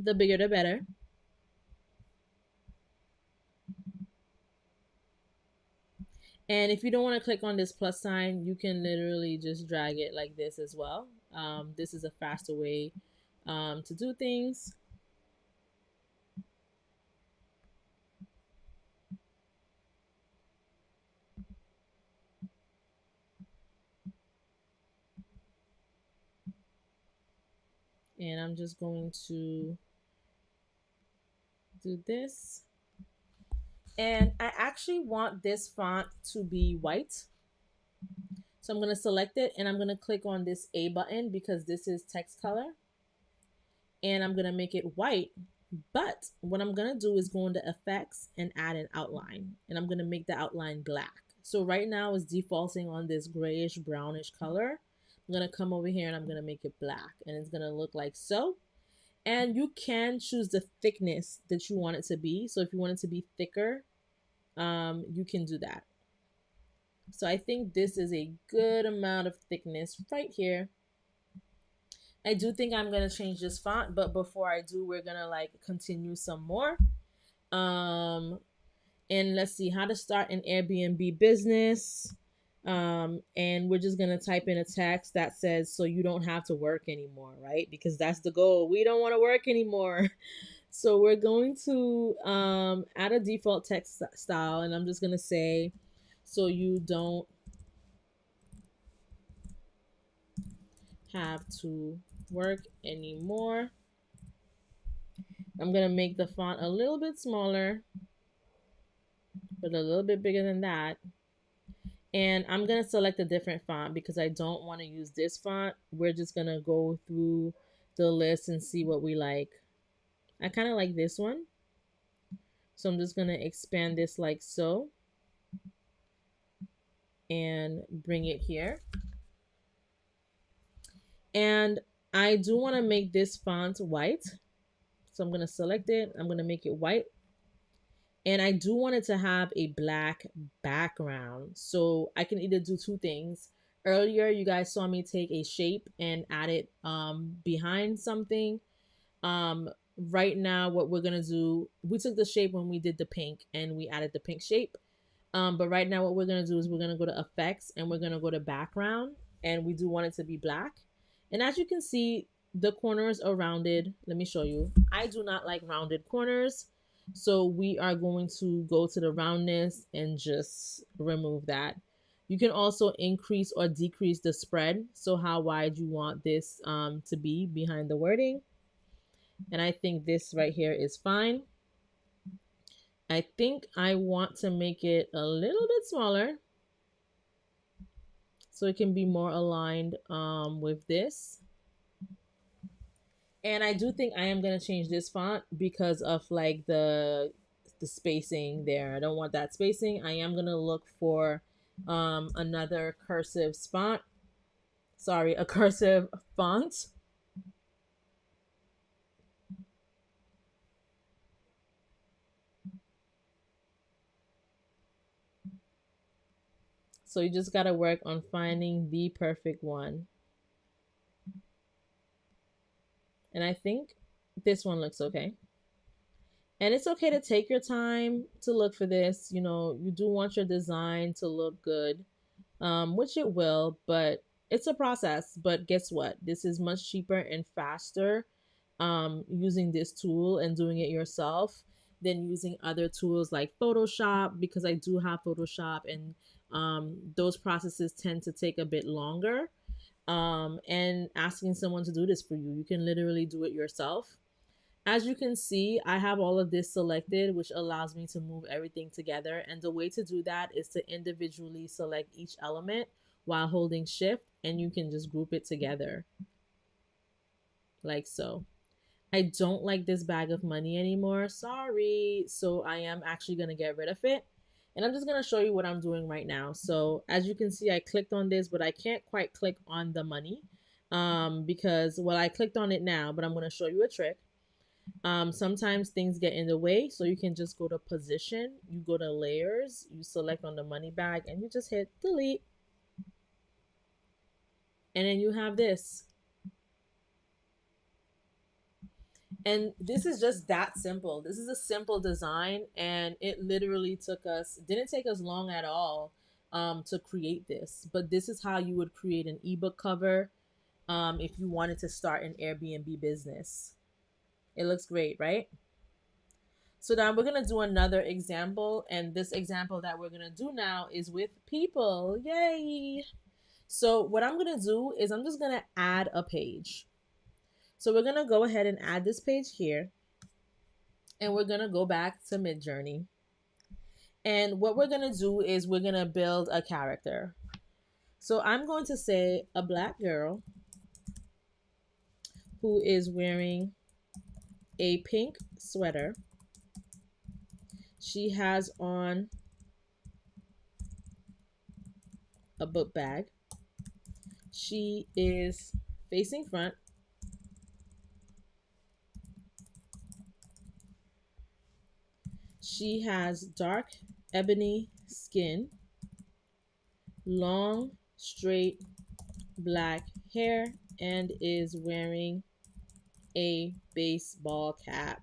The bigger, the better. And if you don't want to click on this plus sign, you can literally just drag it like this as well. This is a faster way to do things. And I'm just going to do this. And I actually want this font to be white. So I'm going to select it and I'm going to click on this A button because this is text color. And I'm going to make it white. But what I'm going to do is go into effects and add an outline. And I'm going to make the outline black. So right now it's defaulting on this grayish brownish color. I'm going to come over here and I'm going to make it black. And it's going to look like so. And you can choose the thickness that you want it to be. So if you want it to be thicker, you can do that. So I think this is a good amount of thickness right here. I do think I'm going to change this font, but before I do, we're going to like continue some more. And let's see how to start an Airbnb business. And we're just going to type in a text that says, so you don't have to work anymore, right? Because that's the goal. We don't want to work anymore. So we're going to add a default text style, and I'm just going to say, so you don't have to work anymore. I'm going to make the font a little bit smaller, but a little bit bigger than that. And I'm going to select a different font because I don't want to use this font. We're just going to go through the list and see what we like. I kind of like this one. So I'm just going to expand this like so. And bring it here. And I do want to make this font white. So I'm going to select it. I'm going to make it white. And I do want it to have a black background. So I can either do two things. Earlier, you guys saw me take a shape and add it behind something. Right now, what we're going to do, we took the shape when we did the pink and we added the pink shape. But right now, what we're going to do is we're going to go to effects and we're going to go to background. And we do want it to be black. And as you can see, the corners are rounded. Let me show you. I do not like rounded corners. So we are going to go to the roundness and just remove that. You can also increase or decrease the spread. So how wide you want this to be behind the wording. And I think this right here is fine. I think I want to make it a little bit smaller so it can be more aligned with this. And I do think I am going to change this font because of like the spacing there. I don't want that spacing. I am going to look for another cursive font. Sorry, a cursive font. So you just got to work on finding the perfect one. And I think this one looks okay. And it's okay to take your time to look for this. You know, you do want your design to look good, which it will, but it's a process. But guess what? This is much cheaper and faster using this tool and doing it yourself than using other tools like Photoshop, because I do have Photoshop, and those processes tend to take a bit longer. And asking someone to do this for you, you can literally do it yourself. As you can see, I have all of this selected, which allows me to move everything together. And the way to do that is to individually select each element while holding shift, and you can just group it together like so. I don't like this bag of money anymore. Sorry. So I am actually going to get rid of it. And I'm just going to show you what I'm doing right now. So as you can see, I clicked on this, but I can't quite click on the money because, well, I clicked on it now, but I'm going to show you a trick. Sometimes things get in the way, so you can just go to position, you go to layers, you select on the money bag, and you just hit delete. And then you have this. And this is just that simple. This is a simple design, and it literally didn't take us long at all to create this. But this is how you would create an ebook cover if you wanted to start an Airbnb business. It looks great, right? So now we're going to do another example, and this example that we're going to do now is with people. Yay! So what I'm going to do is I'm just going to add a page. So we're going to go ahead and add this page here, and we're going to go back to Midjourney. And what we're going to do is we're going to build a character. So I'm going to say a black girl who is wearing a pink sweater. She has on a book bag. She is facing front. She has dark ebony skin, long, straight black hair, and is wearing a baseball cap.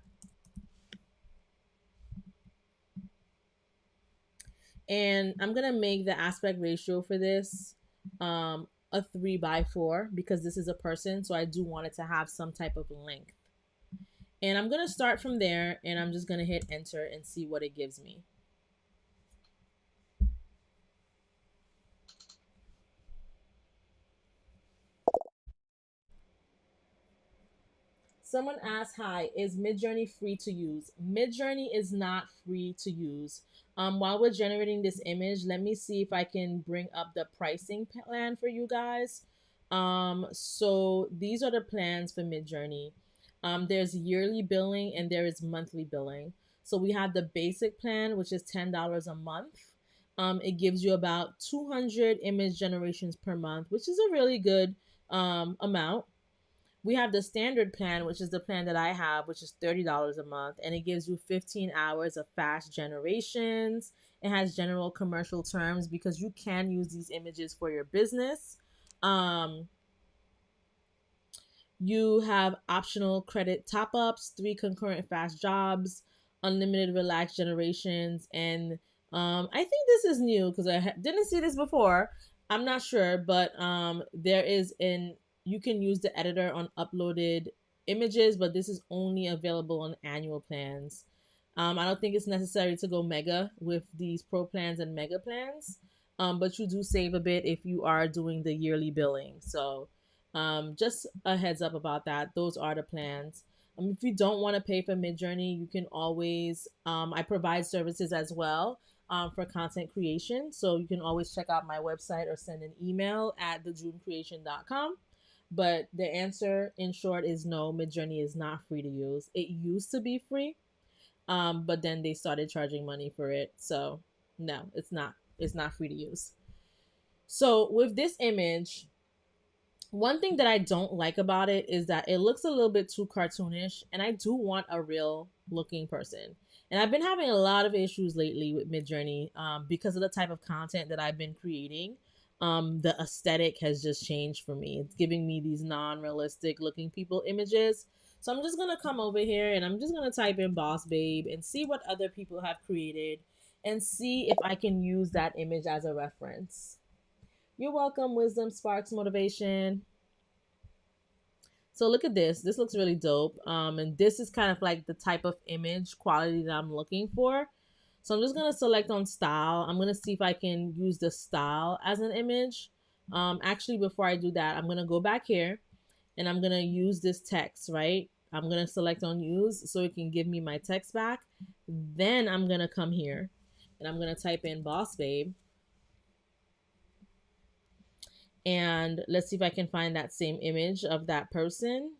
And I'm going to make the aspect ratio for this a 3:4 because this is a person, so I do want it to have some type of length. And I'm going to start from there, and I'm just going to hit enter and see what it gives me. Someone asked, hi, is Midjourney free to use? Midjourney is not free to use. While we're generating this image, let me see if I can bring up the pricing plan for you guys. So these are the plans for Midjourney. There's yearly billing and there is monthly billing. So we have the basic plan, which is $10 a month. It gives you about 200 image generations per month, which is a really good amount. We have the standard plan, which is the plan that I have, which is $30 a month, and it gives you 15 hours of fast generations. It has general commercial terms because you can use these images for your business. You have optional credit top ups, 3 concurrent fast jobs, unlimited relaxed generations, and I think this is new because I didn't see this before. I'm not sure, but there is you can use the editor on uploaded images, but this is only available on annual plans. I don't think it's necessary to go mega with these pro plans and mega plans, but you do save a bit if you are doing the yearly billing. So just a heads up about that. Those are the plans. If you don't want to pay for Midjourney, you can always, I provide services as well for content creation. So you can always check out my website or send an email at thedreamcreation.com. But the answer in short is no, Midjourney is not free to use. It used to be free, but then they started charging money for it. So no, it's not. It's not free to use. So with this image, one thing that I don't like about it is that it looks a little bit too cartoonish, and I do want a real looking person. And I've been having a lot of issues lately with Midjourney because of the type of content that I've been creating. The aesthetic has just changed for me. It's giving me these non-realistic looking people images. So I'm just gonna come over here and I'm just gonna type in boss babe and see what other people have created and see if I can use that image as a reference. You're welcome, Wisdom Sparks Motivation. So look at this. This looks really dope. And this is kind of like the type of image quality that I'm looking for. So I'm just gonna select on style. I'm gonna see if I can use the style as an image. Actually, before I do that, I'm gonna go back here and I'm gonna use this text, right? I'm gonna select on use so it can give me my text back. Then I'm gonna come here and I'm gonna type in boss babe. And let's see if I can find that same image of that person.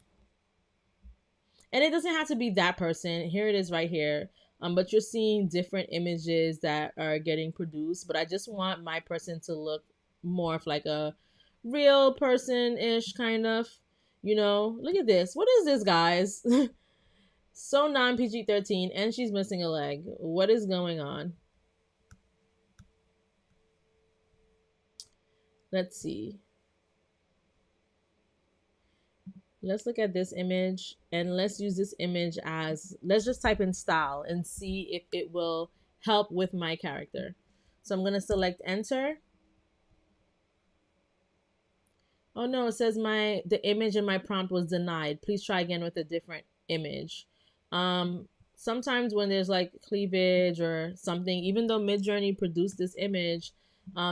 And it doesn't have to be that person. Here it is right here. But you're seeing different images that are getting produced. But I just want my person to look more of like a real person-ish kind of. You know, look at this. What is this, guys? So non PG-13, and she's missing a leg. What is going on? Let's see. Let's look at this image and let's use this image as, let's just type in style and see if it will help with my character. So I'm going to select enter. Oh no, it says the image in my prompt was denied. Please try again with a different image. Sometimes when there's like cleavage or something, even though Midjourney produced this image,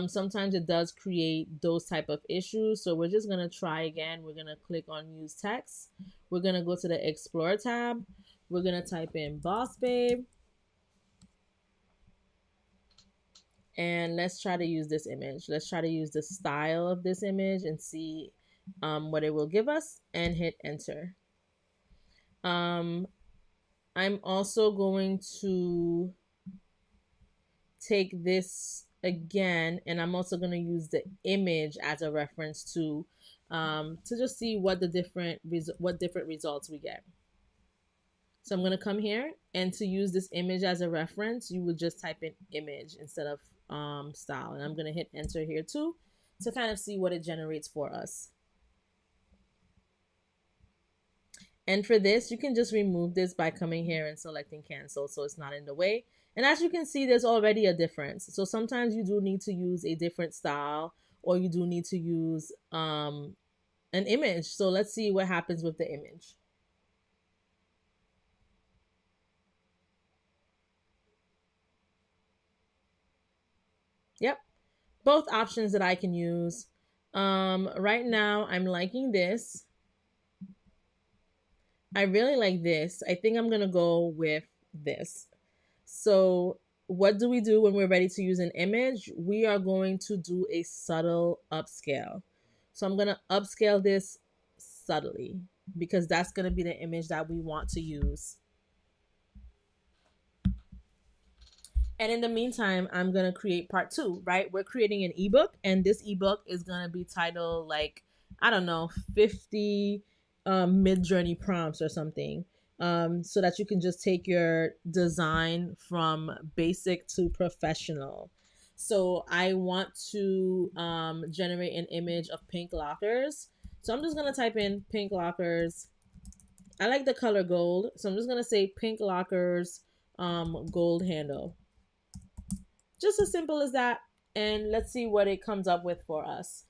sometimes it does create those type of issues. So we're just gonna try again. We're gonna click on use text. We're gonna go to the explore tab. We're gonna type in boss babe. And let's try to use this image. Let's try to use the style of this image and see what it will give us and hit enter. I'm also going to take this again and I'm also going to use the image as a reference to just see what the different results we get. So I'm going to come here, and to use this image as a reference, you would just type in image instead of style. And I'm going to hit enter here too to kind of see what it generates for us. And for this, you can just remove this by coming here and selecting cancel so it's not in the way. And as you can see, there's already a difference. So sometimes you do need to use a different style, or you do need to use an image. So let's see what happens with the image. Yep, both options that I can use. Right now, I'm liking this. I really like this. I think I'm going to go with this. So what do we do when we're ready to use an image? We are going to do a subtle upscale. So I'm going to upscale this subtly because that's going to be the image that we want to use. And in the meantime, I'm going to create part 2, right? We're creating an ebook, and this ebook is going to be titled like, I don't know, 50 Midjourney prompts or something. So that you can just take your design from basic to professional. So I want to generate an image of pink lockers. So I'm just going to type in pink lockers. I like the color gold. So I'm just going to say pink lockers gold handle. Just as simple as that. And let's see what it comes up with for us.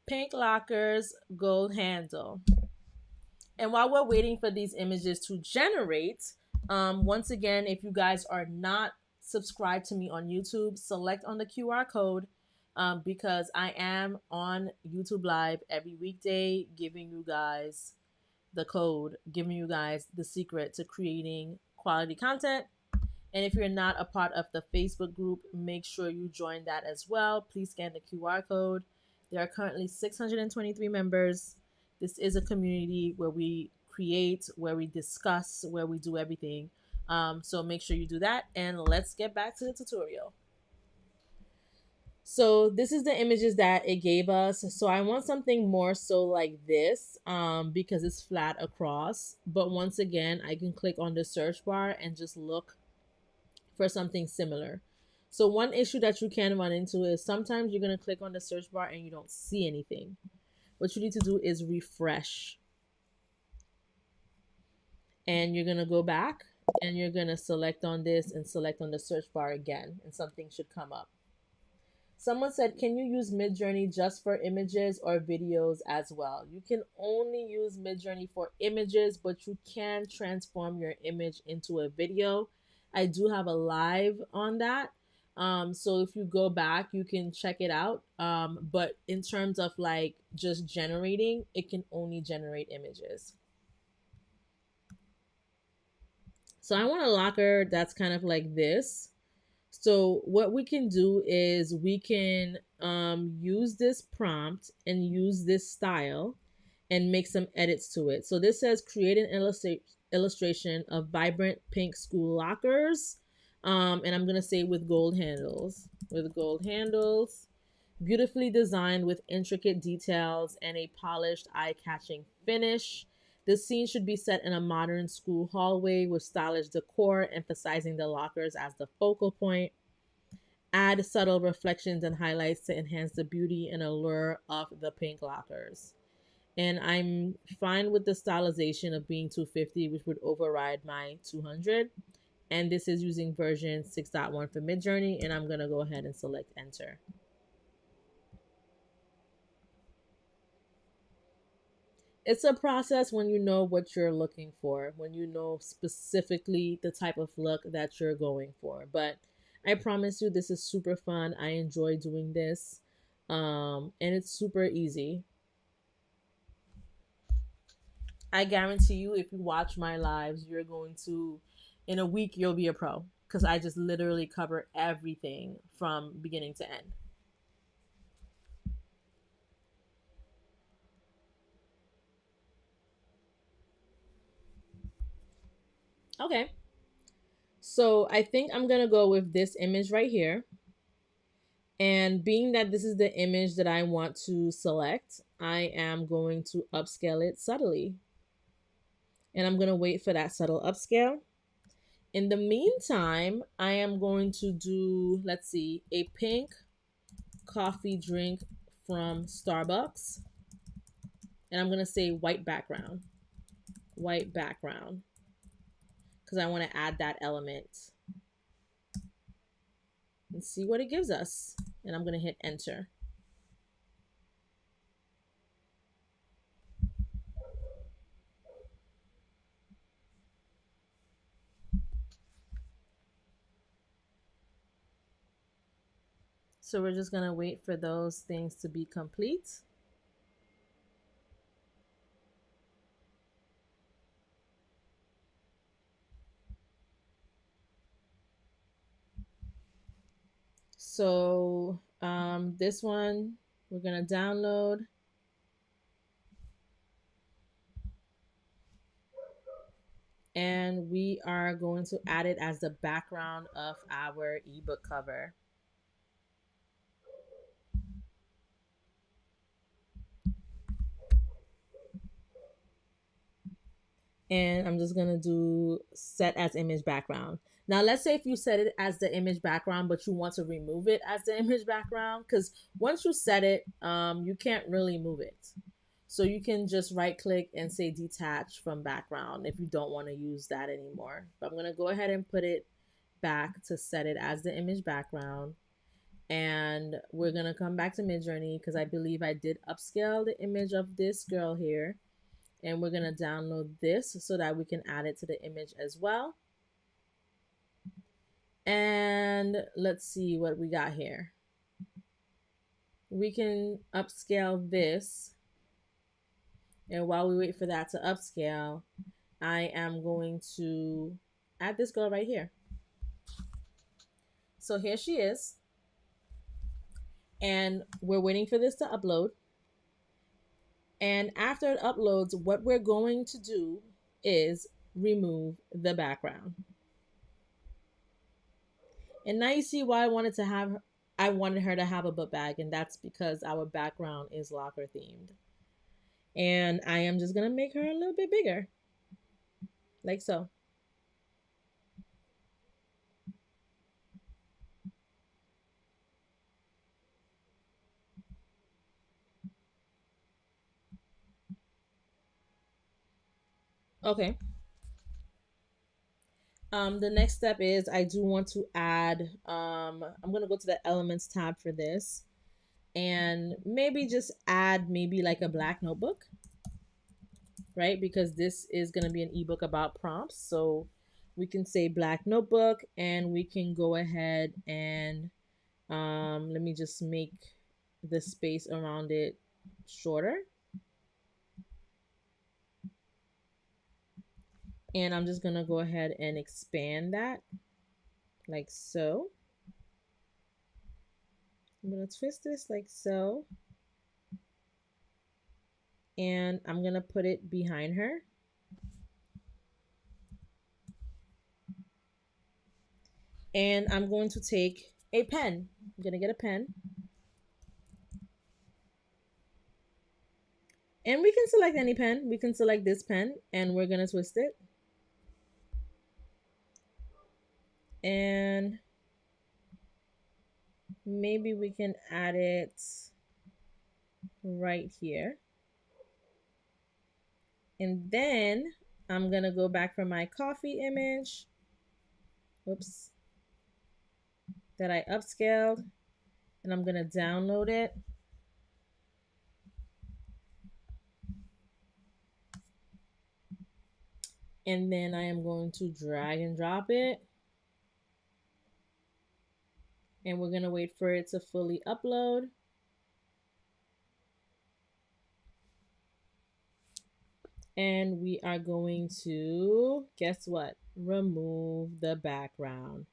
Pink lockers, gold handle. And while we're waiting for these images to generate, once again, if you guys are not subscribed to me on YouTube, select on the QR code because I am on YouTube Live every weekday giving you guys the code, giving you guys the secret to creating quality content. And if you're not a part of the Facebook group, make sure you join that as well. Please scan the QR code. There are currently 623 members. This is a community where we create, where we discuss, where we do everything. So make sure you do that. And let's get back to the tutorial. So this is the images that it gave us. So I want something more so like this because it's flat across. But once again, I can click on the search bar and just look for something similar. So one issue that you can run into is sometimes you're going to click on the search bar and you don't see anything. What you need to do is refresh. And you're going to go back And you're going to select on this and select on the search bar again, and something should come up. Someone said, can you use Midjourney just for images or videos as well? You can only use Midjourney for images, but you can transform your image into a video. I do have a live on that. So if you go back, you can check it out. But in terms of like just generating, it can only generate images. So I want a locker that's kind of like this. So what we can do is we can use this prompt and use this style and make some edits to it. So this says create an illustration of vibrant pink school lockers. And I'm going to say with gold handles. With gold handles. Beautifully designed with intricate details and a polished, eye-catching finish. The scene should be set in a modern school hallway with stylish decor, emphasizing the lockers as the focal point. Add subtle reflections and highlights to enhance the beauty and allure of the pink lockers. And I'm fine with the stylization of being 250, which would override my 200. And this is using version 6.1 for Midjourney, and I'm going to go ahead and select enter. It's a process when you know what you're looking for, when you know specifically the type of look that you're going for. But I promise you, this is super fun. I enjoy doing this, and it's super easy. I guarantee you, if you watch my lives, you're going to, in a week, you'll be a pro because I just literally cover everything from beginning to end. Okay. So I think I'm going to go with this image right here. And being that this is the image that I want to select, I am going to upscale it subtly. And I'm going to wait for that subtle upscale. In the meantime, I am going to do, let's see, a pink coffee drink from Starbucks. And I'm going to say white background. White background. Because I want to add that element. And see what it gives us. And I'm going to hit enter. So we're just going to wait for those things to be complete. So this one we're going to download. And we are going to add it as the background of our ebook cover. And I'm just going to do set as image background. Now, let's say if you set it as the image background, but you want to remove it as the image background, because once you set it, you can't really move it. So you can just right click and say detach from background if you don't want to use that anymore. But I'm going to go ahead and put it back to set it as the image background. And we're going to come back to Midjourney because I believe I did upscale the image of this girl here. And we're going to download this so that we can add it to the image as well. And let's see what we got here. We can upscale this. And while we wait for that to upscale, I am going to add this girl right here. So here she is. And we're waiting for this to upload. And after it uploads, what we're going to do is remove the background. And now you see why I wanted her to have a book bag, and that's because our background is locker themed. And I am just gonna make her a little bit bigger. Like so. Okay. The next step is I do want to add, I'm going to go to the elements tab for this and maybe just add maybe like a black notebook, right? Because this is going to be an ebook about prompts. So we can say black notebook and we can go ahead and let me just make the space around it shorter. And I'm just going to go ahead and expand that like so. I'm going to twist this like so. And I'm going to put it behind her. And I'm going to take a pen. I'm going to get a pen. And we can select any pen. We can select this pen and we're going to twist it. And maybe we can add it right here. And then I'm going to go back for my coffee image. Whoops. That I upscaled. And I'm going to download it. And then I am going to drag and drop it. And we're going to wait for it to fully upload. And we are going to, guess what? Remove the background.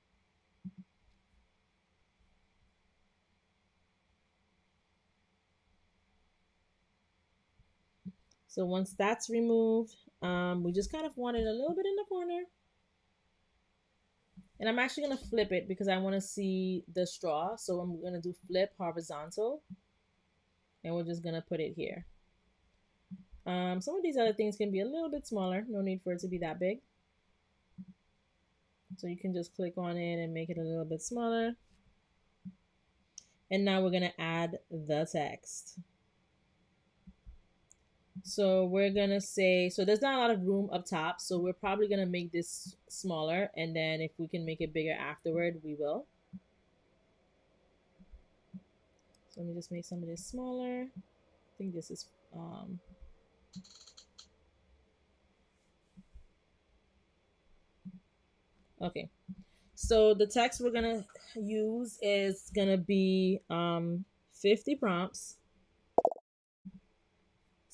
So once that's removed, we just kind of want it a little bit in the corner. And I'm actually going to flip it because I want to see the straw. So I'm going to do flip horizontal. And we're just going to put it here. Some of these other things can be a little bit smaller. No need for it to be that big. So you can just click on it and make it a little bit smaller. And now we're going to add the text. So we're going to say, so there's not a lot of room up top. So we're probably going to make this smaller. And then if we can make it bigger afterward, we will. So let me just make some of this smaller. I think this is, okay. So the text we're going to use is going to be 50 prompts.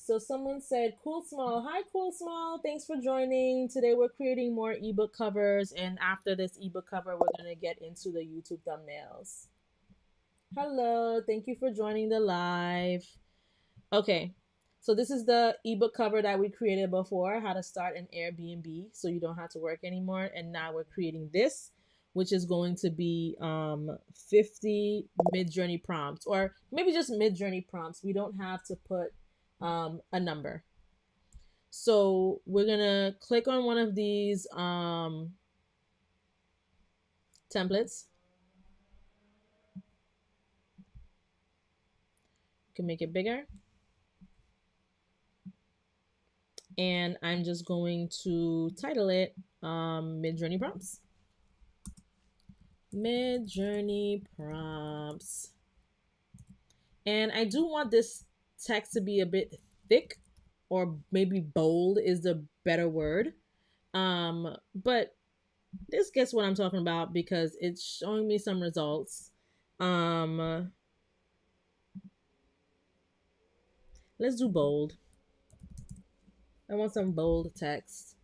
So someone said, Cool Small. Hi, Cool Small. Thanks for joining. Today we're creating more ebook covers. And after this ebook cover, we're going to get into the YouTube thumbnails. Hello. Thank you for joining the live. Okay. So this is the ebook cover that we created before, how to start an Airbnb so you don't have to work anymore. And now we're creating this, which is going to be 50 Midjourney prompts, or maybe just Midjourney prompts. We don't have to put a number. So we're gonna click on one of these templates. You can make it bigger. And I'm just going to title it Midjourney Prompts. Midjourney Prompts. And I do want this text to be a bit thick, or maybe bold is the better word. But this gets what I'm talking about because it's showing me some results. Let's do bold. I want some bold text.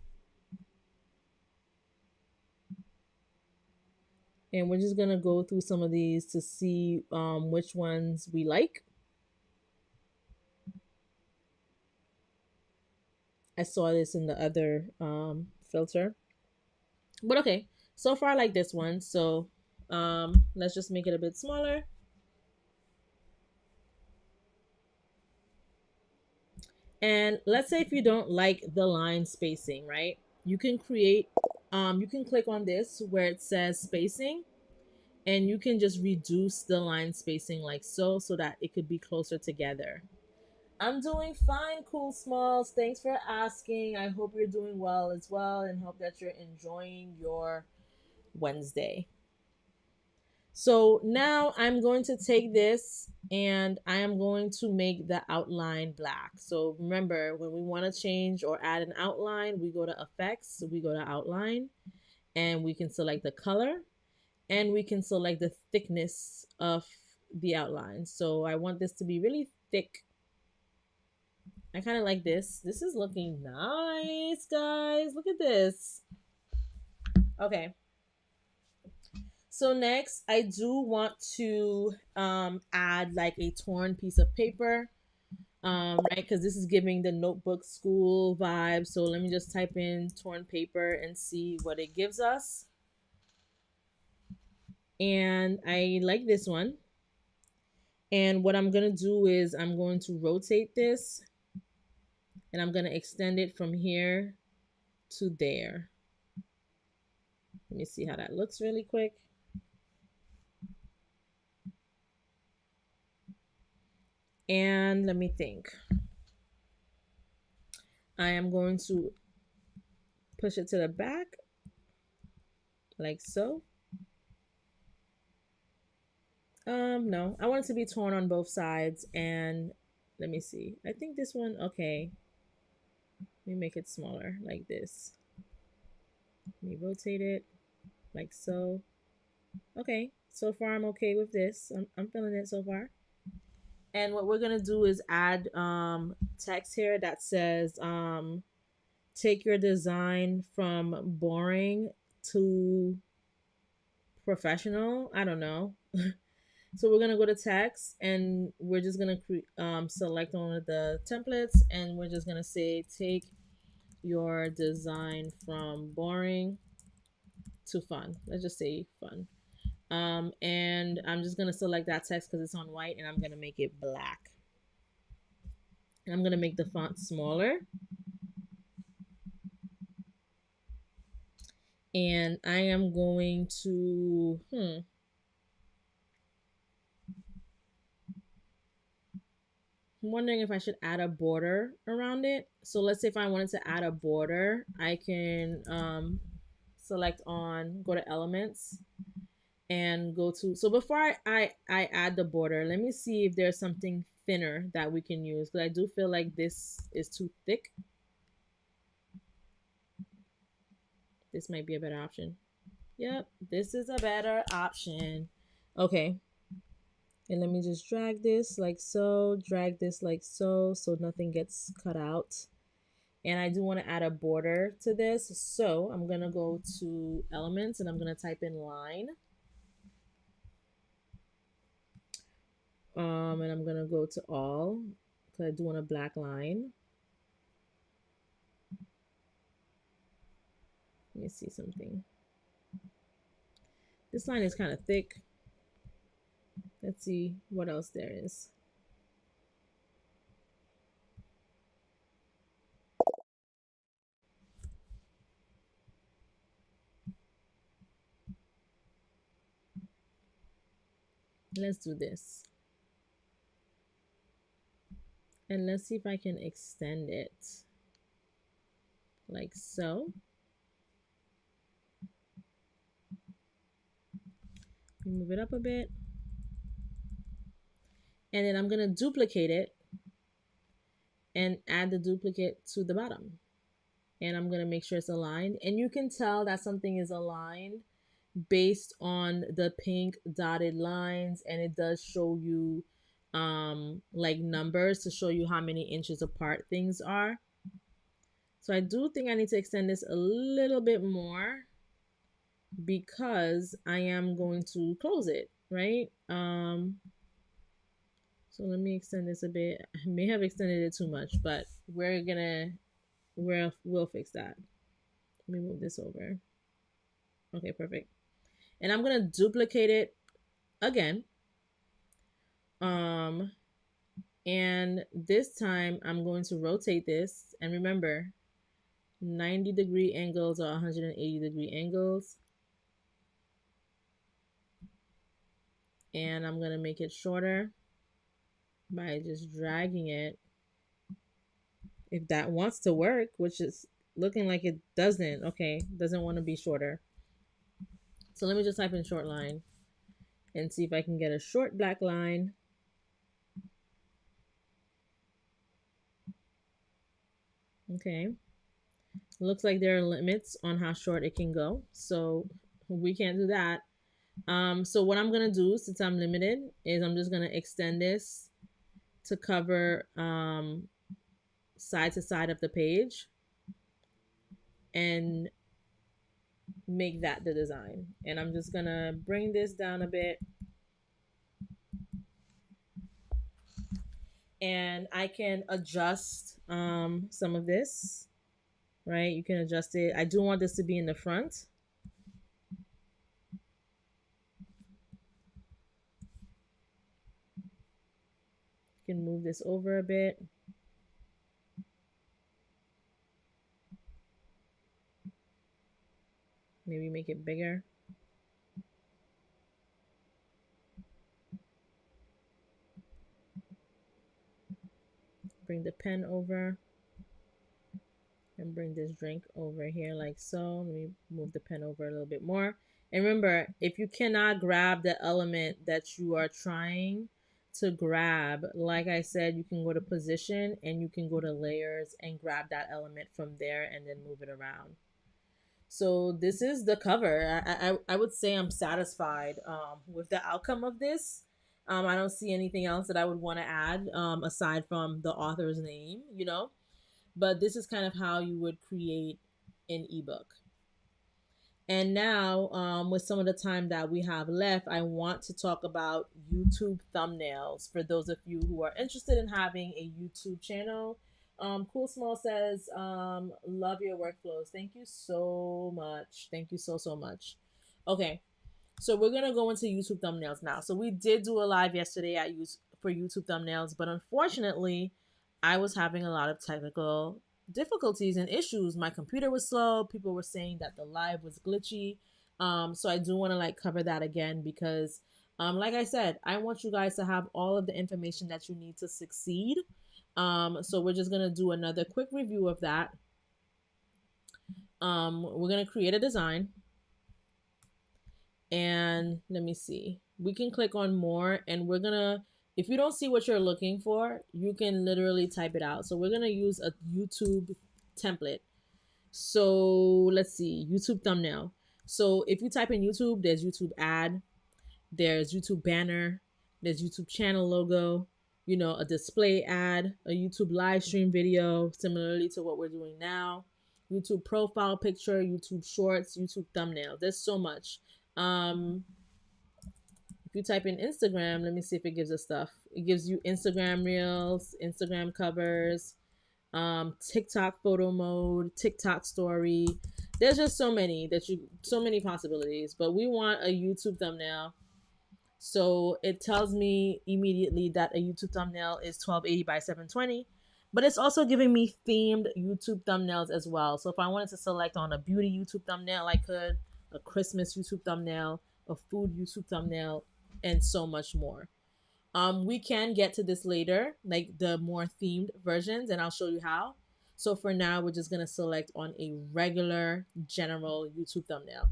And we're just going to go through some of these to see which ones we like. I saw this in the other filter. But okay, so far I like this one. So let's just make it a bit smaller. And let's say if you don't like the line spacing, right? You can create, you can click on this where it says spacing, and you can just reduce the line spacing like so that it could be closer together. I'm doing fine, Cool Smalls. Thanks for asking. I hope you're doing well as well and hope that you're enjoying your Wednesday. So now I'm going to take this and I am going to make the outline black. So remember, when we want to change or add an outline, we go to effects, so we go to outline, and we can select the color and we can select the thickness of the outline. So I want this to be really thick. I kind of like this. This is looking nice, guys. Look at this. Okay. So next, I do want to add like a torn piece of paper, right? Because this is giving the notebook school vibe. So let me just type in torn paper and see what it gives us. And I like this one. And what I'm going to do is I'm going to rotate this and I'm going to extend it from here to there. Let me see how that looks really quick. And let me think. I am going to push it to the back like so. No, I want it to be torn on both sides. And let me see. I think this one, okay. Let me make it smaller like this. Let me rotate it like so. Okay, so far I'm okay with this. I'm feeling it so far. And what we're gonna do is add text here that says take your design from boring to professional. I don't know. So we're gonna go to text and we're just gonna select one of the templates and we're just gonna say take your design from boring to fun. Let's just say fun. And I'm just gonna select that text because it's on white and I'm gonna make it black. And I'm gonna make the font smaller. And I am going to I'm wondering if I should add a border around it. So let's say if I wanted to add a border, I can select on, go to elements and go to, so before I add the border, let me see if there's something thinner that we can use because I do feel like this is too thick. This might be a better option. Yep, this is a better option. Okay. And let me just drag this like so, drag this like so, so nothing gets cut out. And I do want to add a border to this. So I'm going to go to elements and I'm going to type in line. And I'm going to go to all because I do want a black line. Let me see something. This line is kind of thick. Let's see what else there is. Let's do this. And let's see if I can extend it like so. Move it up a bit. And then I'm going to duplicate it and add the duplicate to the bottom. And I'm going to make sure it's aligned. And you can tell that something is aligned based on the pink dotted lines. And it does show you like numbers to show you how many inches apart things are. So I do think I need to extend this a little bit more because I am going to close it, right? So let me extend this a bit. I may have extended it too much, but we'll fix that. Let me move this over. Okay, perfect. And I'm gonna duplicate it again. And this time I'm going to rotate this. And remember, 90-degree angles or 180-degree angles. And I'm gonna make it shorter by just dragging it if that wants to work, which is looking like it doesn't. Okay, doesn't want to be shorter. So let me just type in short line and see if I can get a short black line. Okay. Looks like there are limits on how short it can go. So we can't do that. So what I'm going to do, since I'm limited, is I'm just going to extend this to cover side to side of the page and make that the design. And I'm just going to bring this down a bit. And I can adjust some of this, right? You can adjust it. I do want this to be in the front. You can move this over a bit. Maybe make it bigger. Bring the pen over and bring this drink over here like so. Let me move the pen over a little bit more. And remember, if you cannot grab the element that you are trying to grab, like I said, you can go to position and you can go to layers and grab that element from there and then move it around. So this is the cover. I would say I'm satisfied with the outcome of this. I don't see anything else that I would want to add aside from the author's name, you know. But this is kind of how you would create an ebook. And now, with some of the time that we have left, I want to talk about YouTube thumbnails for those of you who are interested in having a YouTube channel. Cool Small says, love your workflows. Thank you so much. Thank you so, so much. Okay, so we're going to go into YouTube thumbnails now. So we did do a live yesterday for YouTube thumbnails, but unfortunately, I was having a lot of technical difficulties and issues. My computer was slow. People were saying that the live was glitchy. So I do want to like cover that again because, like I said, I want you guys to have all of the information that you need to succeed. So we're just gonna do another quick review of that. We're gonna create a design, and let me see. We can click on more, and we're gonna. If you don't see what you're looking for, you can literally type it out. So we're gonna use a YouTube template. So let's see, YouTube thumbnail. So if you type in YouTube, there's YouTube ad, there's YouTube banner, there's YouTube channel logo, you know, a display ad, a YouTube live stream video, similarly to what we're doing now, YouTube profile picture, YouTube shorts, YouTube thumbnail. There's so much. If you type in Instagram, let me see if it gives us stuff. It gives you Instagram reels, Instagram covers, TikTok photo mode, TikTok story. There's just so many possibilities. But we want a YouTube thumbnail. So it tells me immediately that a YouTube thumbnail is 1280 by 720, but it's also giving me themed YouTube thumbnails as well. So if I wanted to select on a beauty YouTube thumbnail, I could, a Christmas YouTube thumbnail, a food YouTube thumbnail, and so much more. We can get to this later, like the more themed versions, and I'll show you how. So for now, we're just gonna select on a regular general YouTube thumbnail.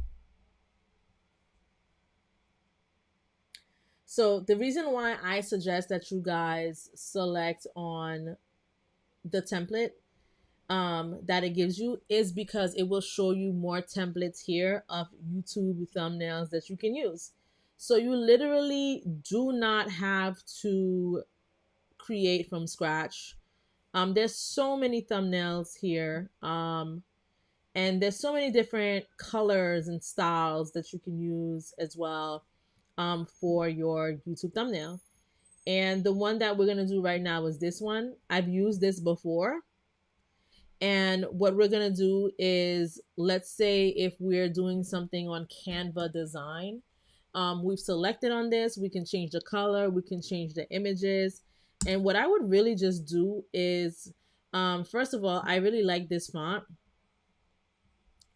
So the reason why I suggest that you guys select on the template that it gives you is because it will show you more templates here of YouTube thumbnails that you can use. So you literally do not have to create from scratch. There's so many thumbnails here. And there's so many different colors and styles that you can use as well for your YouTube thumbnail. And the one that we're going to do right now is this one. I've used this before. And what we're going to do is, let's say if we're doing something on Canva design, we've selected on this, we can change the color, we can change the images. And what I would really just do is, first of all, I really like this font.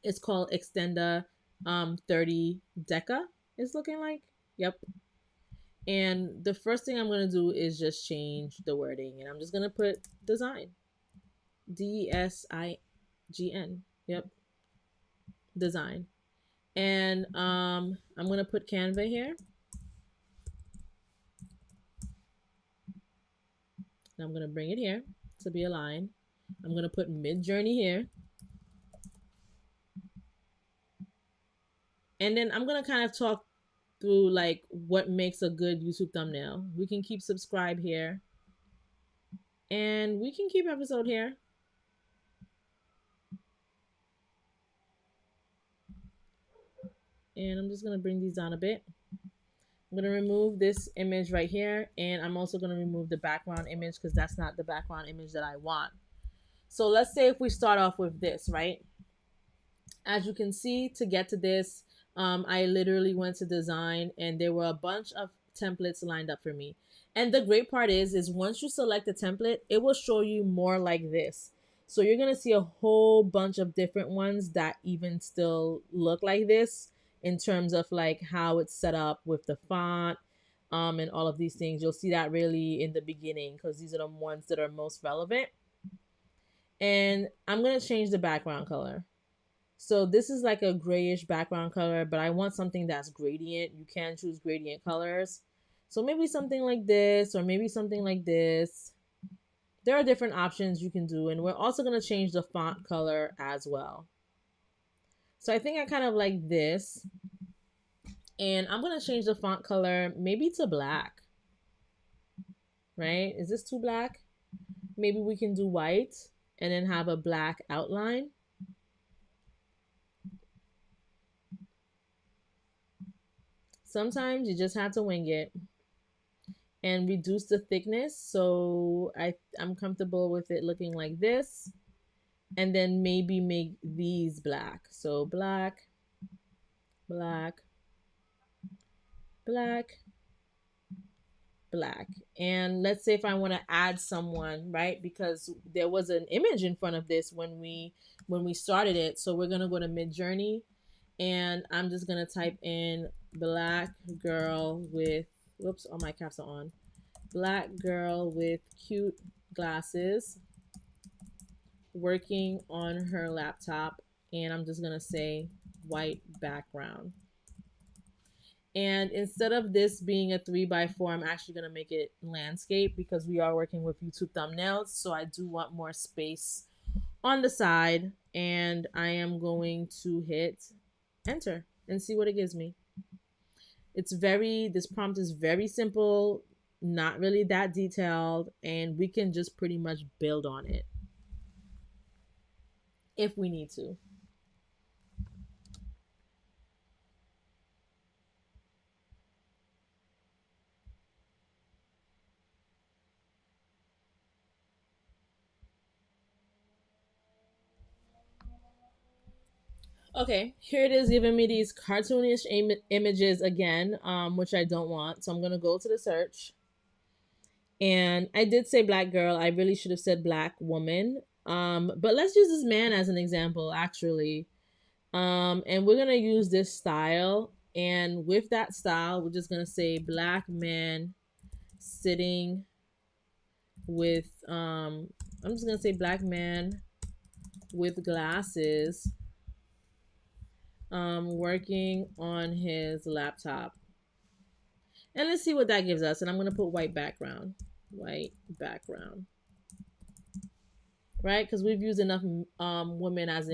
It's called Extenda 30 Deca. It's looking like, yep. And the first thing I'm going to do is just change the wording, and I'm just going to put design. Desingn. Yep, design. And I'm gonna put Canva here. And I'm gonna bring it here to be aligned. I'm gonna put Midjourney here. And then I'm gonna kind of talk through like what makes a good YouTube thumbnail. We can keep subscribe here. And we can keep episode here. And I'm just gonna bring these down a bit. I'm gonna remove this image right here, and I'm also gonna remove the background image because that's not the background image that I want. So let's say if we start off with this, right? As you can see, to get to this, I literally went to design and there were a bunch of templates lined up for me. And the great part is once you select a template, it will show you more like this. So you're going to see a whole bunch of different ones that even still look like this in terms of like how it's set up with the font, and all of these things. You'll see that really in the beginning because these are the ones that are most relevant. And I'm going to change the background color. So this is like a grayish background color, but I want something that's gradient. You can choose gradient colors. So maybe something like this, or maybe something like this. There are different options you can do, and we're also going to change the font color as well. So I think I kind of like this, and I'm going to change the font color maybe to black, right? Is this too black? Maybe we can do white and then have a black outline. Sometimes you just have to wing it. And reduce the thickness, so I'm comfortable with it looking like this. And then maybe make these black. So black, black, black, black. And let's say if I want to add someone, right? Because there was an image in front of this when we started it. So we're gonna go to Midjourney, and I'm just gonna type in black girl with, whoops, all my caps are on. Black girl with cute glasses working on her laptop, and I'm just gonna say white background. And instead of this being a 3x4, I'm actually gonna make it landscape because we are working with YouTube thumbnails, so I do want more space on the side. And I am going to hit enter and see what it gives me. This prompt is very simple, not really that detailed, and we can just pretty much build on it if we need to. Okay, here it is giving me these cartoonish images again, which I don't want. So I'm going to go to the search. And I did say black girl. I really should have said black woman. But let's use this man as an example, actually. And we're going to use this style. And with that style, we're just going to say black man sitting with, I'm just going to say black man with glasses, working on his laptop. And let's see what that gives us. And I'm going to put white background. White background. Right? Because we've used enough women as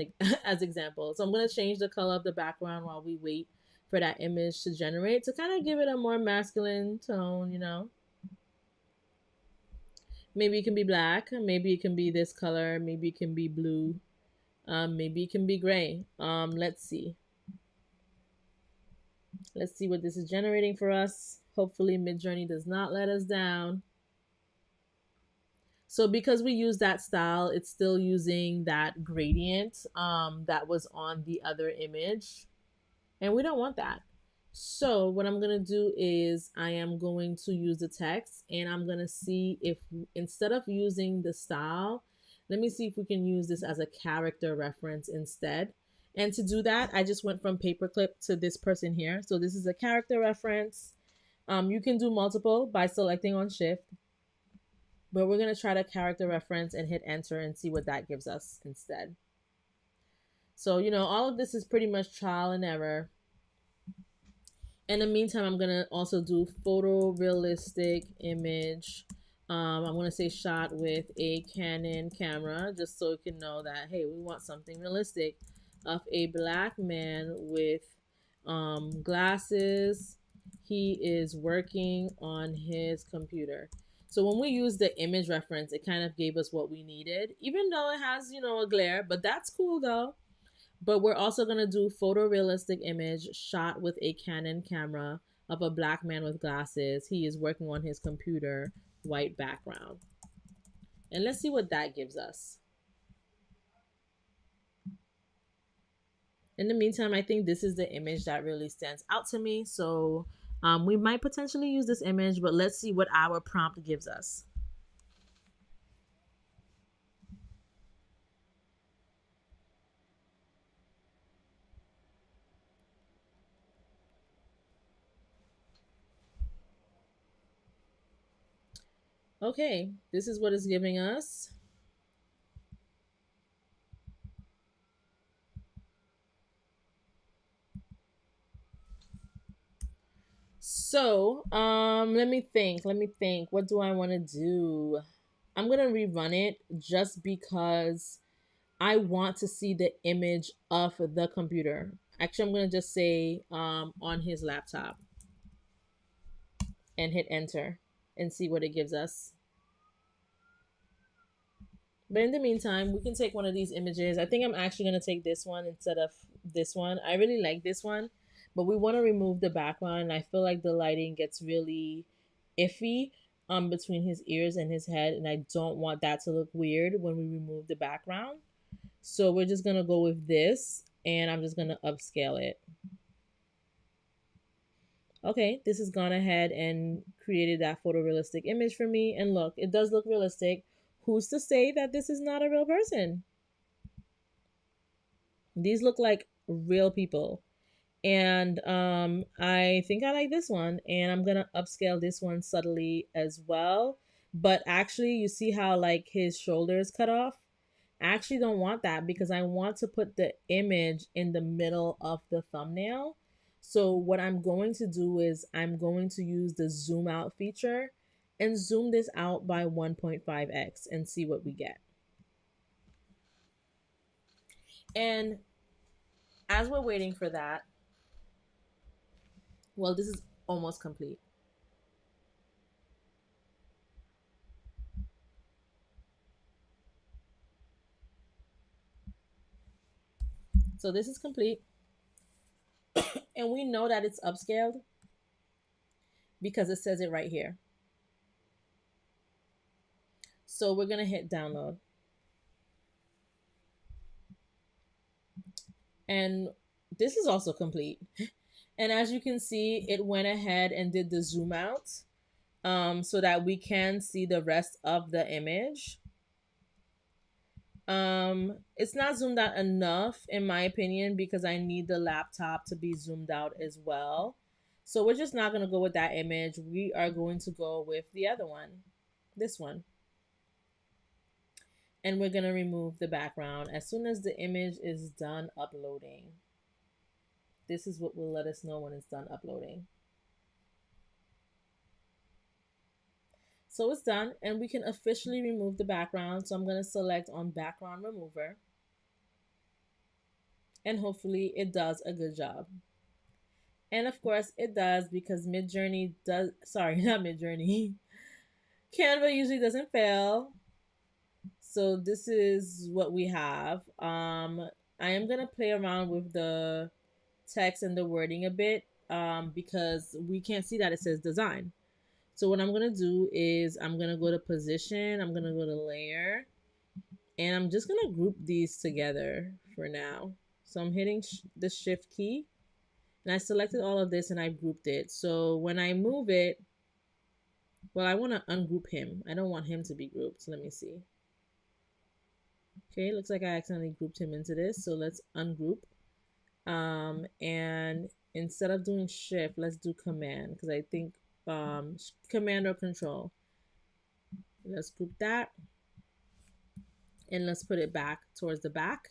examples. So I'm going to change the color of the background while we wait for that image to generate to kind of give it a more masculine tone, you know. Maybe it can be black. Maybe it can be this color. Maybe it can be blue. Maybe it can be gray. Let's see. Let's see what this is generating for us. Hopefully Midjourney does not let us down. So because we use that style, it's still using that gradient that was on the other image. And we don't want that. So what I'm going to do is I am going to use the text, and I'm going to see if instead of using the style, let me see if we can use this as a character reference instead. And to do that, I just went from paperclip to this person here. So this is a character reference. You can do multiple by selecting on shift. but we're going to try to character reference and hit enter and see what that gives us instead. So, all of this is pretty much trial and error. In the meantime, I'm going to also do photorealistic image. I'm going to say shot with a Canon camera, just so you can know that, hey, we want something realistic of a black man with glasses. He is working on his computer. So when we use the image reference, it kind of gave us what we needed, even though it has, a glare, but that's cool though. But we're also going to do photorealistic image shot with a Canon camera of a black man with glasses. He is working on his computer, white background. And let's see what that gives us. In the meantime, I think this is the image that really stands out to me. So we might potentially use this image, but let's see what our prompt gives us. Okay, this is what it's giving us. So, let me think. What do I want to do? I'm going to rerun it just because I want to see the image of the computer. Actually, I'm going to just say on his laptop and hit enter and see what it gives us. But in the meantime, we can take one of these images. I think I'm actually going to take this one instead of this one. I really like this one, but we want to remove the background. I feel like the lighting gets really iffy between his ears and his head, and I don't want that to look weird when we remove the background. So we're just going to go with this, and I'm just going to upscale it. Okay, this has gone ahead and created that photorealistic image for me. And look, it does look realistic. Who's to say that this is not a real person? These look like real people. And I think I like this one. And I'm going to upscale this one subtly as well. But actually, you see how like his shoulders cut off? I actually don't want that because I want to put the image in the middle of the thumbnail. So what I'm going to do is I'm going to use the zoom out feature and zoom this out by 1.5x and see what we get. And as we're waiting for that, well, this is almost complete. So this is complete. And we know that it's upscaled because it says it right here. So we're going to hit download. And this is also complete. And as you can see, it went ahead and did the zoom out so that we can see the rest of the image. It's not zoomed out enough in my opinion because I need the laptop to be zoomed out as well. So we're just not going to go with that image. We are going to go with the other one, this one. And we're going to remove the background as soon as the image is done uploading. This is what will let us know when it's done uploading. So it's done and we can officially remove the background. So I'm going to select on background remover. And hopefully it does a good job. And of course it does because Midjourney does, sorry, not Midjourney. Canva usually doesn't fail. So this is what we have. I am going to play around with the text and the wording a bit because we can't see that it says design. So what I'm going to do is I'm going to go to position, I'm going to go to layer, and I'm just going to group these together for now. So I'm hitting the shift key and I selected all of this and I grouped it. So when I move it, well, I want to ungroup him. I don't want him to be grouped. So let me see. Okay, looks like I accidentally grouped him into this. So let's ungroup. And instead of doing shift, let's do command because I think command or control. Let's group that, and let's put it back towards the back.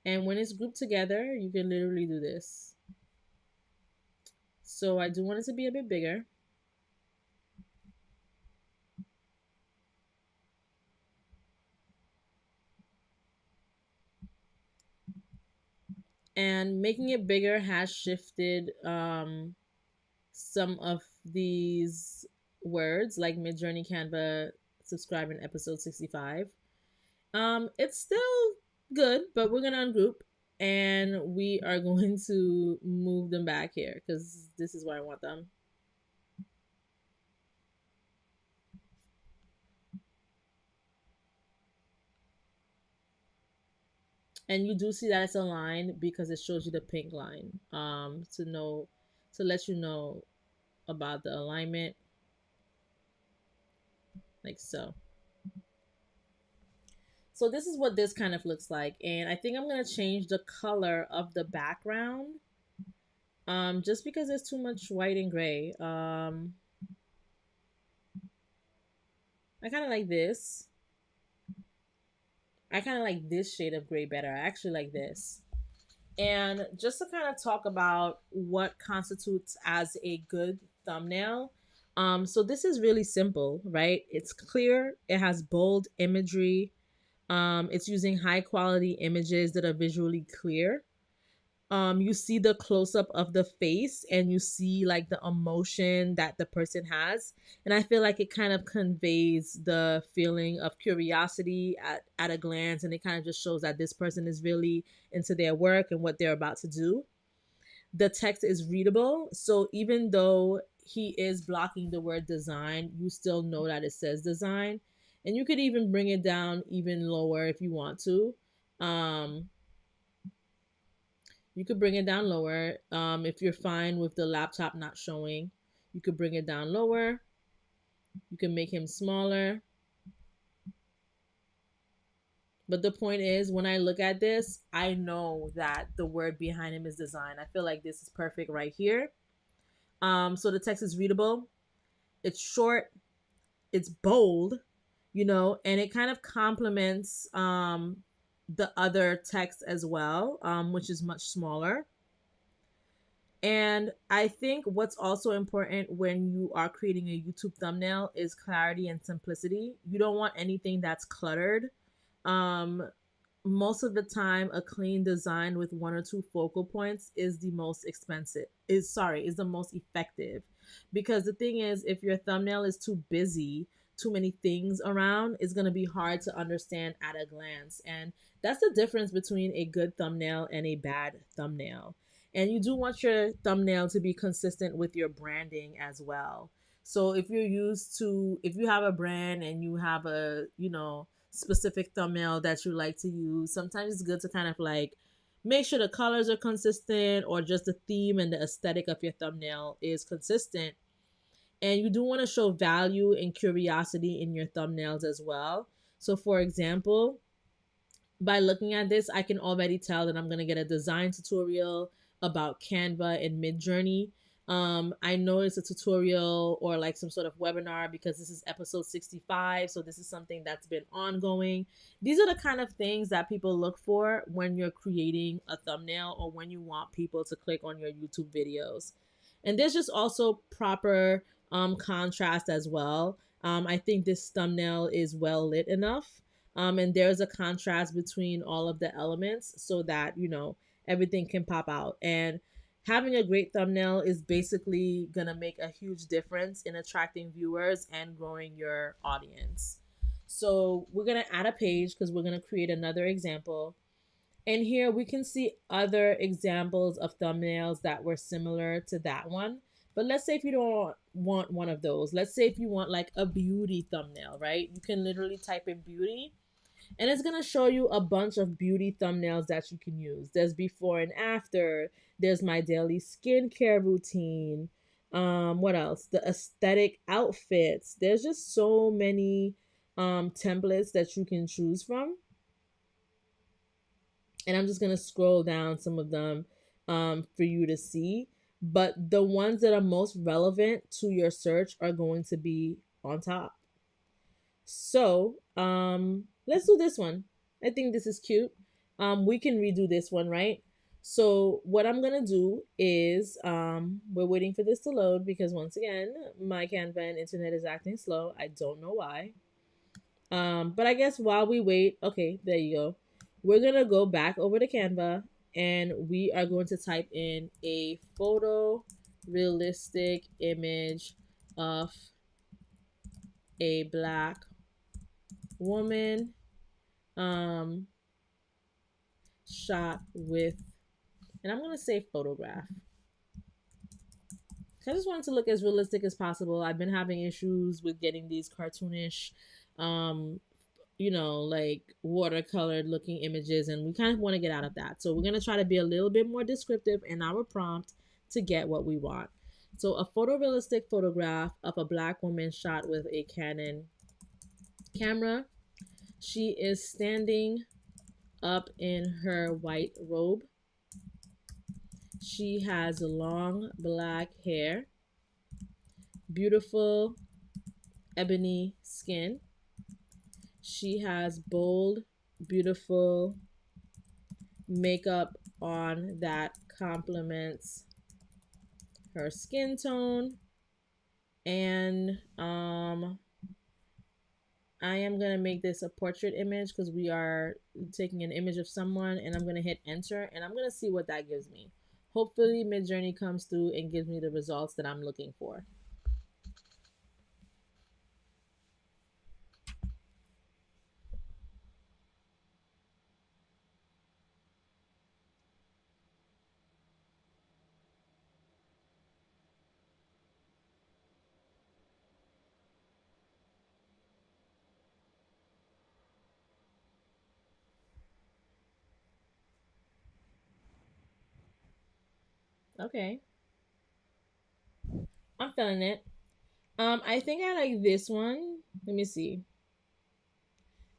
And when it's grouped together, you can literally do this. So I do want it to be a bit bigger. And making it bigger has shifted some of these words, like Midjourney, Canva, subscribe in episode 65. It's still good, but we're gonna ungroup and we are going to move them back here because this is where I want them. And you do see that it's aligned because it shows you the pink line to let you know about the alignment, like so. So this is what this kind of looks like, and I think I'm gonna change the color of the background, just because there's too much white and gray. I kind of like this. I kind of like this shade of gray better. I actually like this. And just to kind of talk about what constitutes as a good thumbnail. So this is really simple, right? It's clear. It has bold imagery. It's using high quality images that are visually clear. You see the close up of the face and you see like the emotion that the person has. And I feel like it kind of conveys the feeling of curiosity at a glance. And it kind of just shows that this person is really into their work and what they're about to do. The text is readable. So even though he is blocking the word design, you still know that it says design. And you could even bring it down even lower if you want to. Um, you could bring it down lower. If you're fine with the laptop not showing, you could bring it down lower. You can make him smaller. But the point is, when I look at this, I know that the word behind him is design. I feel like this is perfect right here. So the text is readable. It's short. It's bold, and it kind of complements the other text as well, which is much smaller. And I think what's also important when you are creating a YouTube thumbnail is clarity and simplicity. You don't want anything that's cluttered. Um, Most of the time, a clean design with one or two focal points is the most expensive. Is the most effective. Because the thing is, if your thumbnail is too busy, too many things around, it's gonna be hard to understand at a glance. And that's the difference between a good thumbnail and a bad thumbnail. And you do want your thumbnail to be consistent with your branding as well. So if you have a brand and you have a, specific thumbnail that you like to use, sometimes it's good to kind of like make sure the colors are consistent or just the theme and the aesthetic of your thumbnail is consistent. And you do want to show value and curiosity in your thumbnails as well. So, for example, by looking at this, I can already tell that I'm going to get a design tutorial about Canva and Midjourney. I know it's a tutorial or like some sort of webinar because this is episode 65. So this is something that's been ongoing. These are the kind of things that people look for when you're creating a thumbnail or when you want people to click on your YouTube videos. And there's just also proper contrast as well. I think this thumbnail is well lit enough, and there's a contrast between all of the elements so that everything can pop out. And having a great thumbnail is basically gonna make a huge difference in attracting viewers and growing your audience. So we're gonna add a page because we're gonna create another example. And here we can see other examples of thumbnails that were similar to that one. But let's say if you don't want one of those, let's say if you want like a beauty thumbnail, right? You can literally type in beauty and it's going to show you a bunch of beauty thumbnails that you can use. There's before and after. There's my daily skincare routine. What else? The aesthetic outfits. There's just so many templates that you can choose from. And I'm just going to scroll down some of them for you to see. But the ones that are most relevant to your search are going to be on top. So, let's do this one. I think this is cute. We can redo this one, right? So what I'm gonna do is, we're waiting for this to load because once again, my Canva and internet is acting slow. I don't know why. But I guess while we wait, okay, there you go. We're gonna go back over to Canva and we are going to type in a photo realistic image of a black woman, um shot with, and I'm gonna say photograph. I just wanted to look as realistic as possible. I've been having issues with getting these cartoonish, um, like watercolored looking images, and we kind of want to get out of that. So we're gonna try to be a little bit more descriptive in our prompt to get what we want. So a photorealistic photograph of a black woman shot with a Canon camera. She is standing up in her white robe. She has long black hair, beautiful ebony skin. She has bold, beautiful makeup on that complements her skin tone. And I am going to make this a portrait image because we are taking an image of someone, and I'm going to hit enter and I'm going to see what that gives me. Hopefully Midjourney comes through and gives me the results that I'm looking for. Okay, I'm feeling it. I think I like this one. Let me see.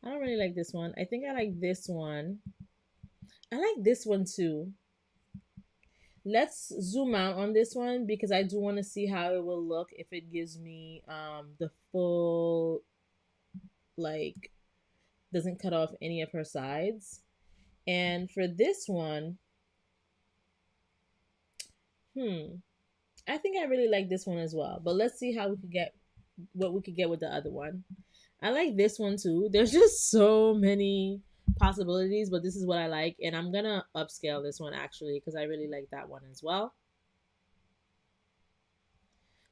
I don't really like this one. I think I like this one. I like this one too. Let's zoom out on this one because I do want to see how it will look if it gives me the full, like, doesn't cut off any of her sides. And for this one, I think I really like this one as well. But let's see how we could get what we could get with the other one. I like this one too. There's just so many possibilities, but this is what I like, and I'm gonna upscale this one actually because I really like that one as well.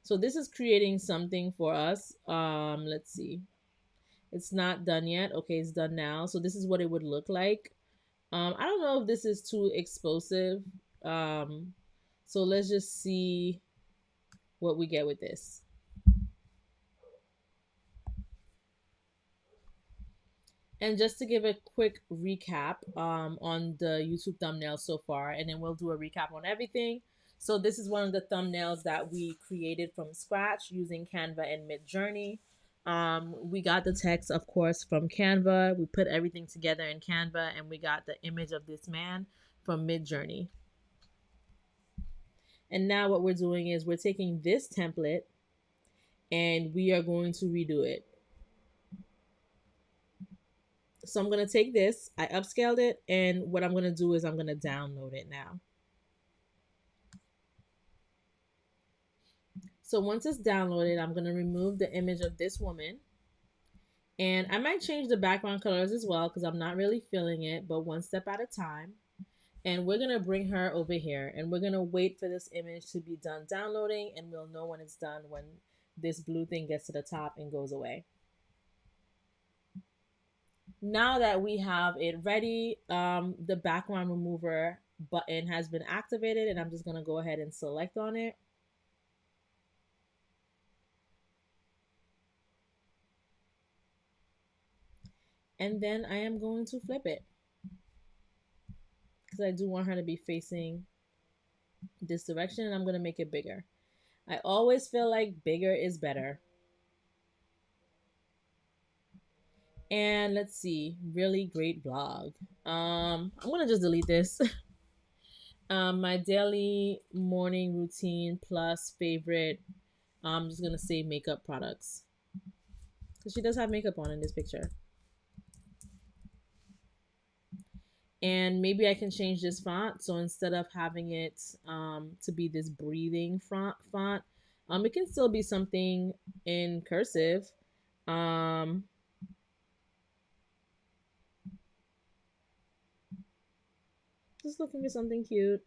So this is creating something for us. Let's see. It's not done yet. Okay, it's done now. So this is what it would look like. I don't know if this is too explosive. Um, so let's just see what we get with this. And just to give a quick recap on the YouTube thumbnails so far, and then we'll do a recap on everything. So this is one of the thumbnails that we created from scratch using Canva and Midjourney. We got the text, of course, from Canva. We put everything together in Canva, and we got the image of this man from Midjourney. And now what we're doing is we're taking this template and we are going to redo it. So I'm going to take this, I upscaled it, and what I'm going to do is I'm going to download it now. So once it's downloaded, I'm going to remove the image of this woman. And I might change the background colors as well because I'm not really feeling it, but one step at a time. And we're going to bring her over here and we're going to wait for this image to be done downloading, and we'll know when it's done when this blue thing gets to the top and goes away. Now that we have it ready, the background remover button has been activated, and I'm just going to go ahead and select on it. And then I am going to flip it because I do want her to be facing this direction, and I'm going to make it bigger. I always feel like bigger is better. And let's see, really great blog. I'm going to just delete this. My daily morning routine plus favorite, I'm just going to say makeup products. because she does have makeup on in this picture. And maybe I can change this font. So instead of having it to be this breathing font, it can still be something in cursive. Um, just looking for something cute.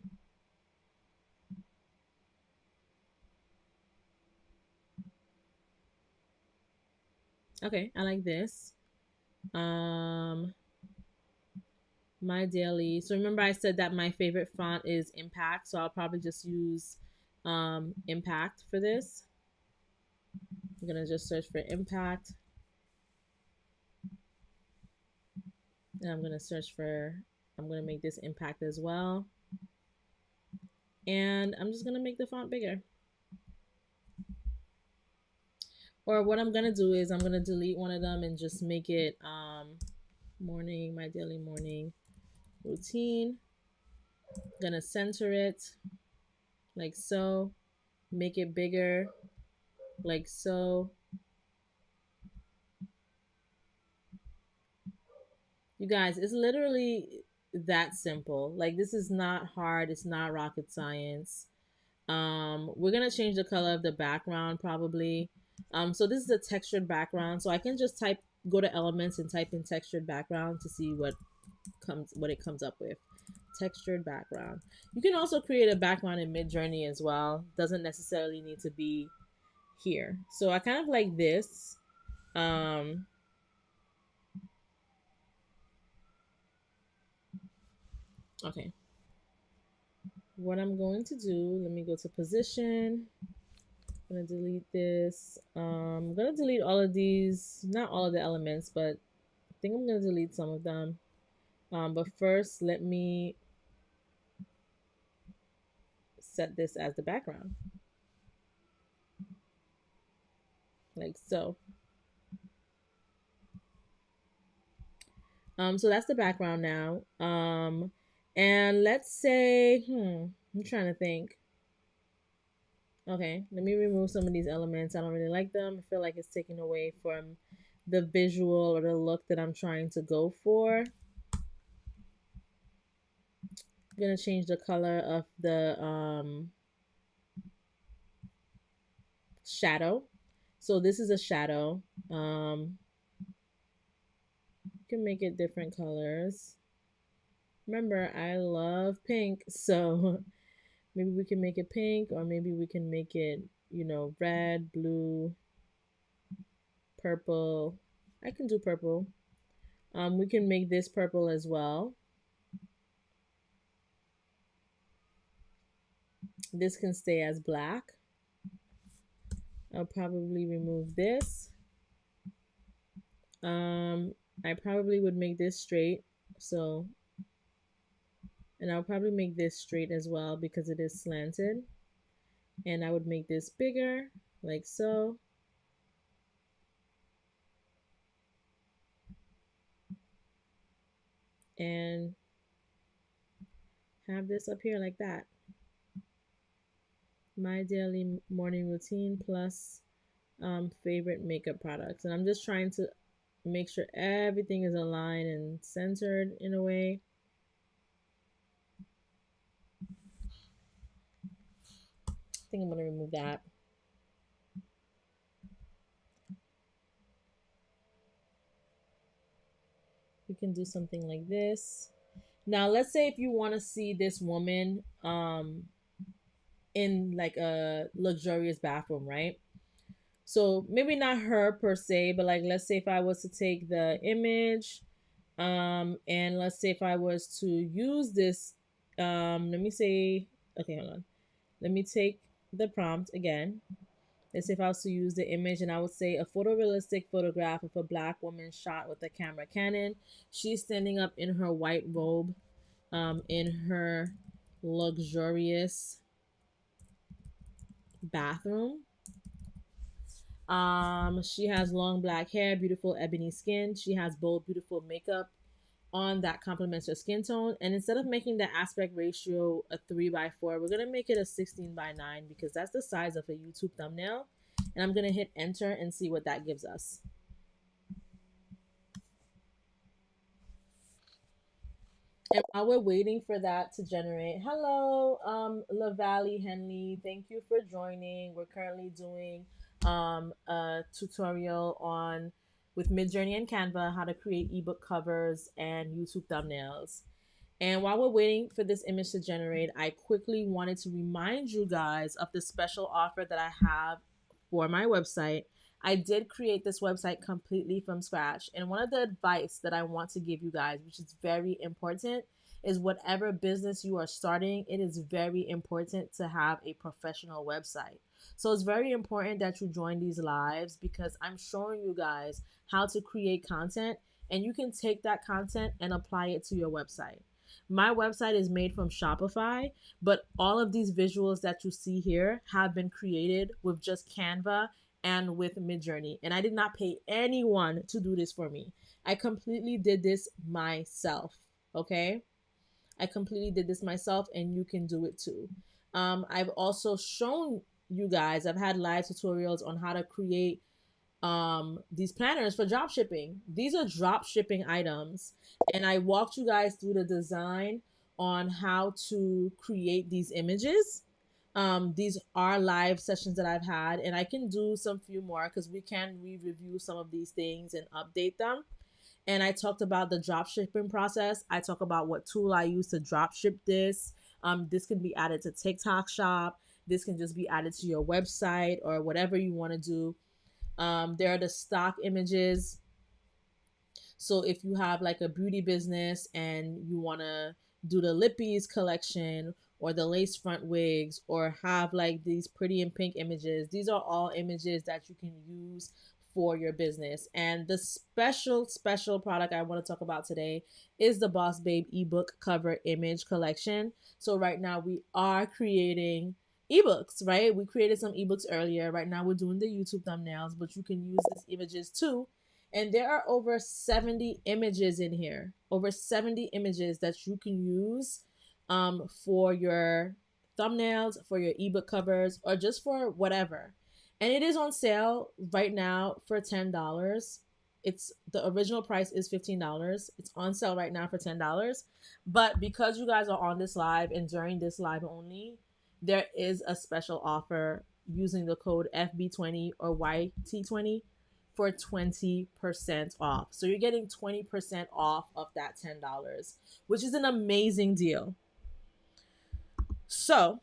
Okay, I like this. My daily. So remember I said that my favorite font is Impact, so I'll probably just use Impact for this. I'm gonna just search for Impact, and I'm gonna search for. I'm gonna make this Impact as well, and I'm just gonna make the font bigger. Or what I'm gonna do is I'm gonna delete one of them and just make it morning, my daily morning routine. Gonna center it like so, make it bigger like so. You guys, it's literally that simple. Like, this is not hard, it's not rocket science. We're gonna change the color of the background probably. So this is a textured background, so I can just go to elements and type in textured background to see what it comes up with. Textured background. You can also create a background in Midjourney as well. Doesn't necessarily need to be here. So I kind of like this. Okay. What I'm going to do, let me go to position. I'm gonna delete this. I'm gonna delete all of these, not all of the elements, but I think I'm gonna delete some of them. But first, let me set this as the background, like so. So that's the background now. And let's say, I'm trying to think. Okay, let me remove some of these elements. I don't really like them. I feel like it's taking away from the visual or the look that I'm trying to go for. I'm gonna change the color of the shadow. So this is a shadow. You can make it different colors. Remember, I love pink, so maybe we can make it pink, or maybe we can make it, red, blue, purple. I can do purple. We can make this purple as well. This can stay as black. I'll probably remove this. I probably would make this straight. So, and I'll probably make this straight as well because it is slanted. And I would make this bigger, like so. And have this up here like that. My daily morning routine plus favorite makeup products. And I'm just trying to make sure everything is aligned and centered in a way. I think I'm going to remove that. We can do something like this. Now, let's say if you want to see this woman in like a luxurious bathroom, right? So maybe not her per se, but like let's say if I was to take the image, and let's say if I was to use this, let me say, okay, hold on. Let me take the prompt again. Let's say if I was to use the image and I would say a photorealistic photograph of a black woman shot with a camera Canon. She's standing up in her white robe, in her luxurious bathroom. She has long black hair, beautiful ebony skin. She has bold, beautiful makeup on that complements her skin tone. And instead of making the aspect ratio a 3:4, we're gonna make it a 16:9 because that's the size of a YouTube thumbnail. And I'm gonna hit enter and see what that gives us. And while we're waiting for that to generate, hello, LaValley Henley, thank you for joining. We're currently doing a tutorial on with Midjourney and Canva how to create ebook covers and YouTube thumbnails. And while we're waiting for this image to generate, I quickly wanted to remind you guys of the special offer that I have for my website. I did create this website completely from scratch. And one of the advice that I want to give you guys, which is very important, is whatever business you are starting, it is very important to have a professional website. So it's very important that you join these lives because I'm showing you guys how to create content, and you can take that content and apply it to your website. My website is made from Shopify, but all of these visuals that you see here have been created with just Canva and with Midjourney. And I did not pay anyone to do this for me. I completely did this myself. Okay? I completely did this myself, and you can do it too. I've also shown you guys, I've had live tutorials on how to create these planners for drop shipping. These are drop shipping items, and I walked you guys through the design on how to create these images. These are live sessions that I've had, and I can do some few more because we can re-review some of these things and update them. And I talked about the drop shipping process. I talk about what tool I use to drop ship this. This can be added to TikTok Shop. This can just be added to your website or whatever you want to do. There are the stock images. So if you have like a beauty business and you want to do the lippies collection or the lace front wigs or have like these pretty and pink images, these are all images that you can use for your business. And the special product I want to talk about today is the Boss Babe ebook cover image collection. So right now we are creating ebooks, right? We created some ebooks earlier. Right now we're doing the YouTube thumbnails, but you can use these images too. And there are over 70 images in here, over 70 images that you can use for your thumbnails, for your ebook covers, or just for whatever. And it is on sale right now for $10. It's the original price is $15. It's on sale right now for $10. But because you guys are on this live and during this live only, there is a special offer using the code FB20 or YT20 for 20% off. So you're getting 20% off of that $10, which is an amazing deal. So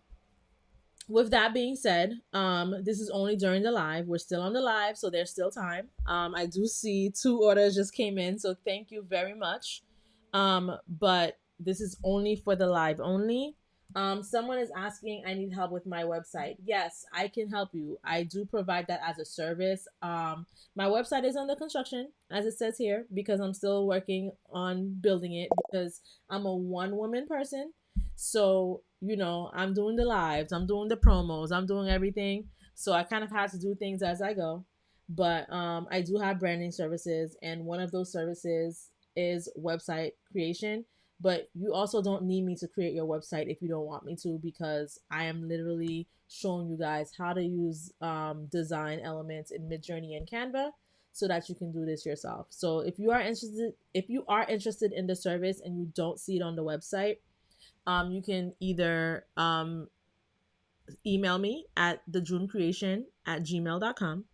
with that being said, this is only during the live. We're still on the live, so there's still time. I do see 2 orders just came in, so thank you very much. But this is only for the live only. Someone is asking, I need help with my website. Yes, I can help you. I do provide that as a service. My website is under construction, as it says here, because I'm still working on building it because I'm a one-woman person. So, I'm doing the lives, I'm doing the promos, I'm doing everything. So I kind of had to do things as I go. But I do have branding services, and one of those services is website creation. But you also don't need me to create your website if you don't want me to, because I am literally showing you guys how to use design elements in Midjourney and Canva so that you can do this yourself. So if you are interested in the service and you don't see it on the website, you can either email me at thejunecreation@gmail.com.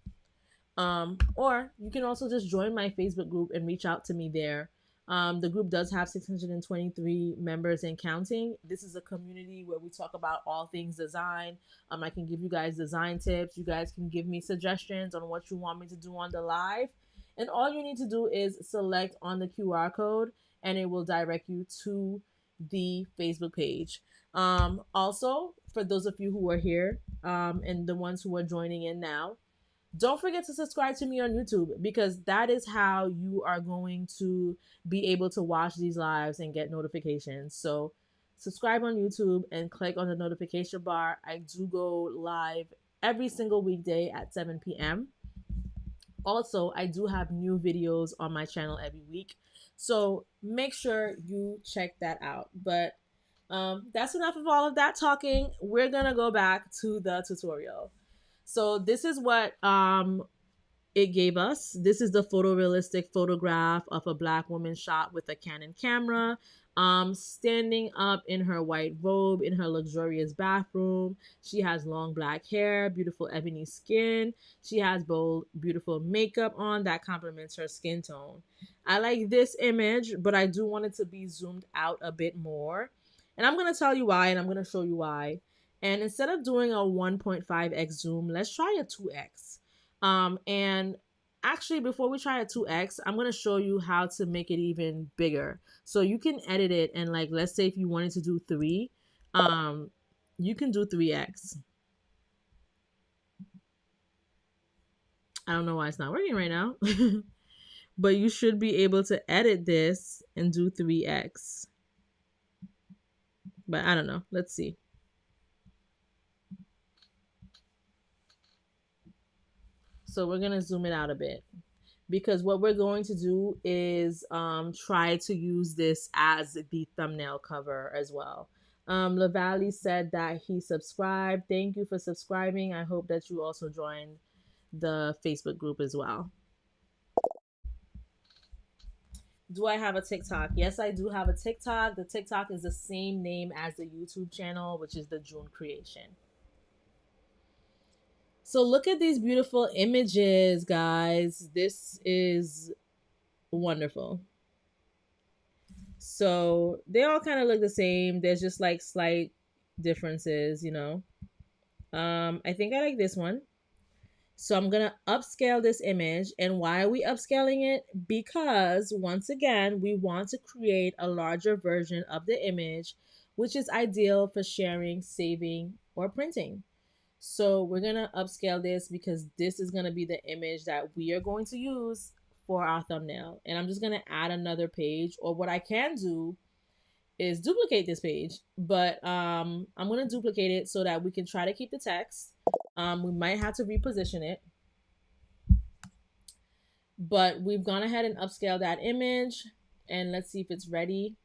Or you can also just join my Facebook group and reach out to me there. The group does have 623 members and counting. This is a community where we talk about all things design. I can give you guys design tips. You guys can give me suggestions on what you want me to do on the live. And all you need to do is select on the QR code and it will direct you to the Facebook page. Also, for those of you who are here and the ones who are joining in now, don't forget to subscribe to me on YouTube, because that is how you are going to be able to watch these lives and get notifications. So subscribe on YouTube and click on the notification bar. I do go live every single weekday at 7 p.m. Also, I do have new videos on my channel every week. So make sure you check that out. But that's enough of all of that talking. We're going to go back to the tutorial. So this is what it gave us. This is the photorealistic photograph of a Black woman shot with a Canon camera. standing up in her white robe in her luxurious bathroom. She has long black hair, beautiful ebony skin. She has bold, beautiful makeup on that complements her skin tone. I like this image, but I do want it to be zoomed out a bit more. And I'm going to tell you why, and I'm going to show you why. And instead of doing a 1.5x zoom, let's try a 2x. And actually, before we try a 2x, I'm going to show you how to make it even bigger. So you can edit it, and like, let's say if you wanted to do 3, you can do 3x. I don't know why it's not working right now. But you should be able to edit this and do 3x. But I don't know. Let's see. So we're going to zoom it out a bit, because what we're going to do is try to use this as the thumbnail cover as well. Lavalley said that he subscribed. Thank you for subscribing. I hope that you also joined the Facebook group as well. Do I have a TikTok? Yes, I do have a TikTok. The TikTok is the same name as the YouTube channel, which is the June Creation. So look at these beautiful images, guys. This is wonderful. So they all kind of look the same. There's just like slight differences, you know. I think I like this one. So I'm going to upscale this image. And why are we upscaling it? Because once again, we want to create a larger version of the image, which is ideal for sharing, saving, or printing. So we're going to upscale this because this is going to be the image that we are going to use for our thumbnail. And I'm just going to add another page, or what I can do is duplicate this page, but I'm going to duplicate it so that we can try to keep the text. We might have to reposition it, but we've gone ahead and upscaled that image, and let's see if it's ready.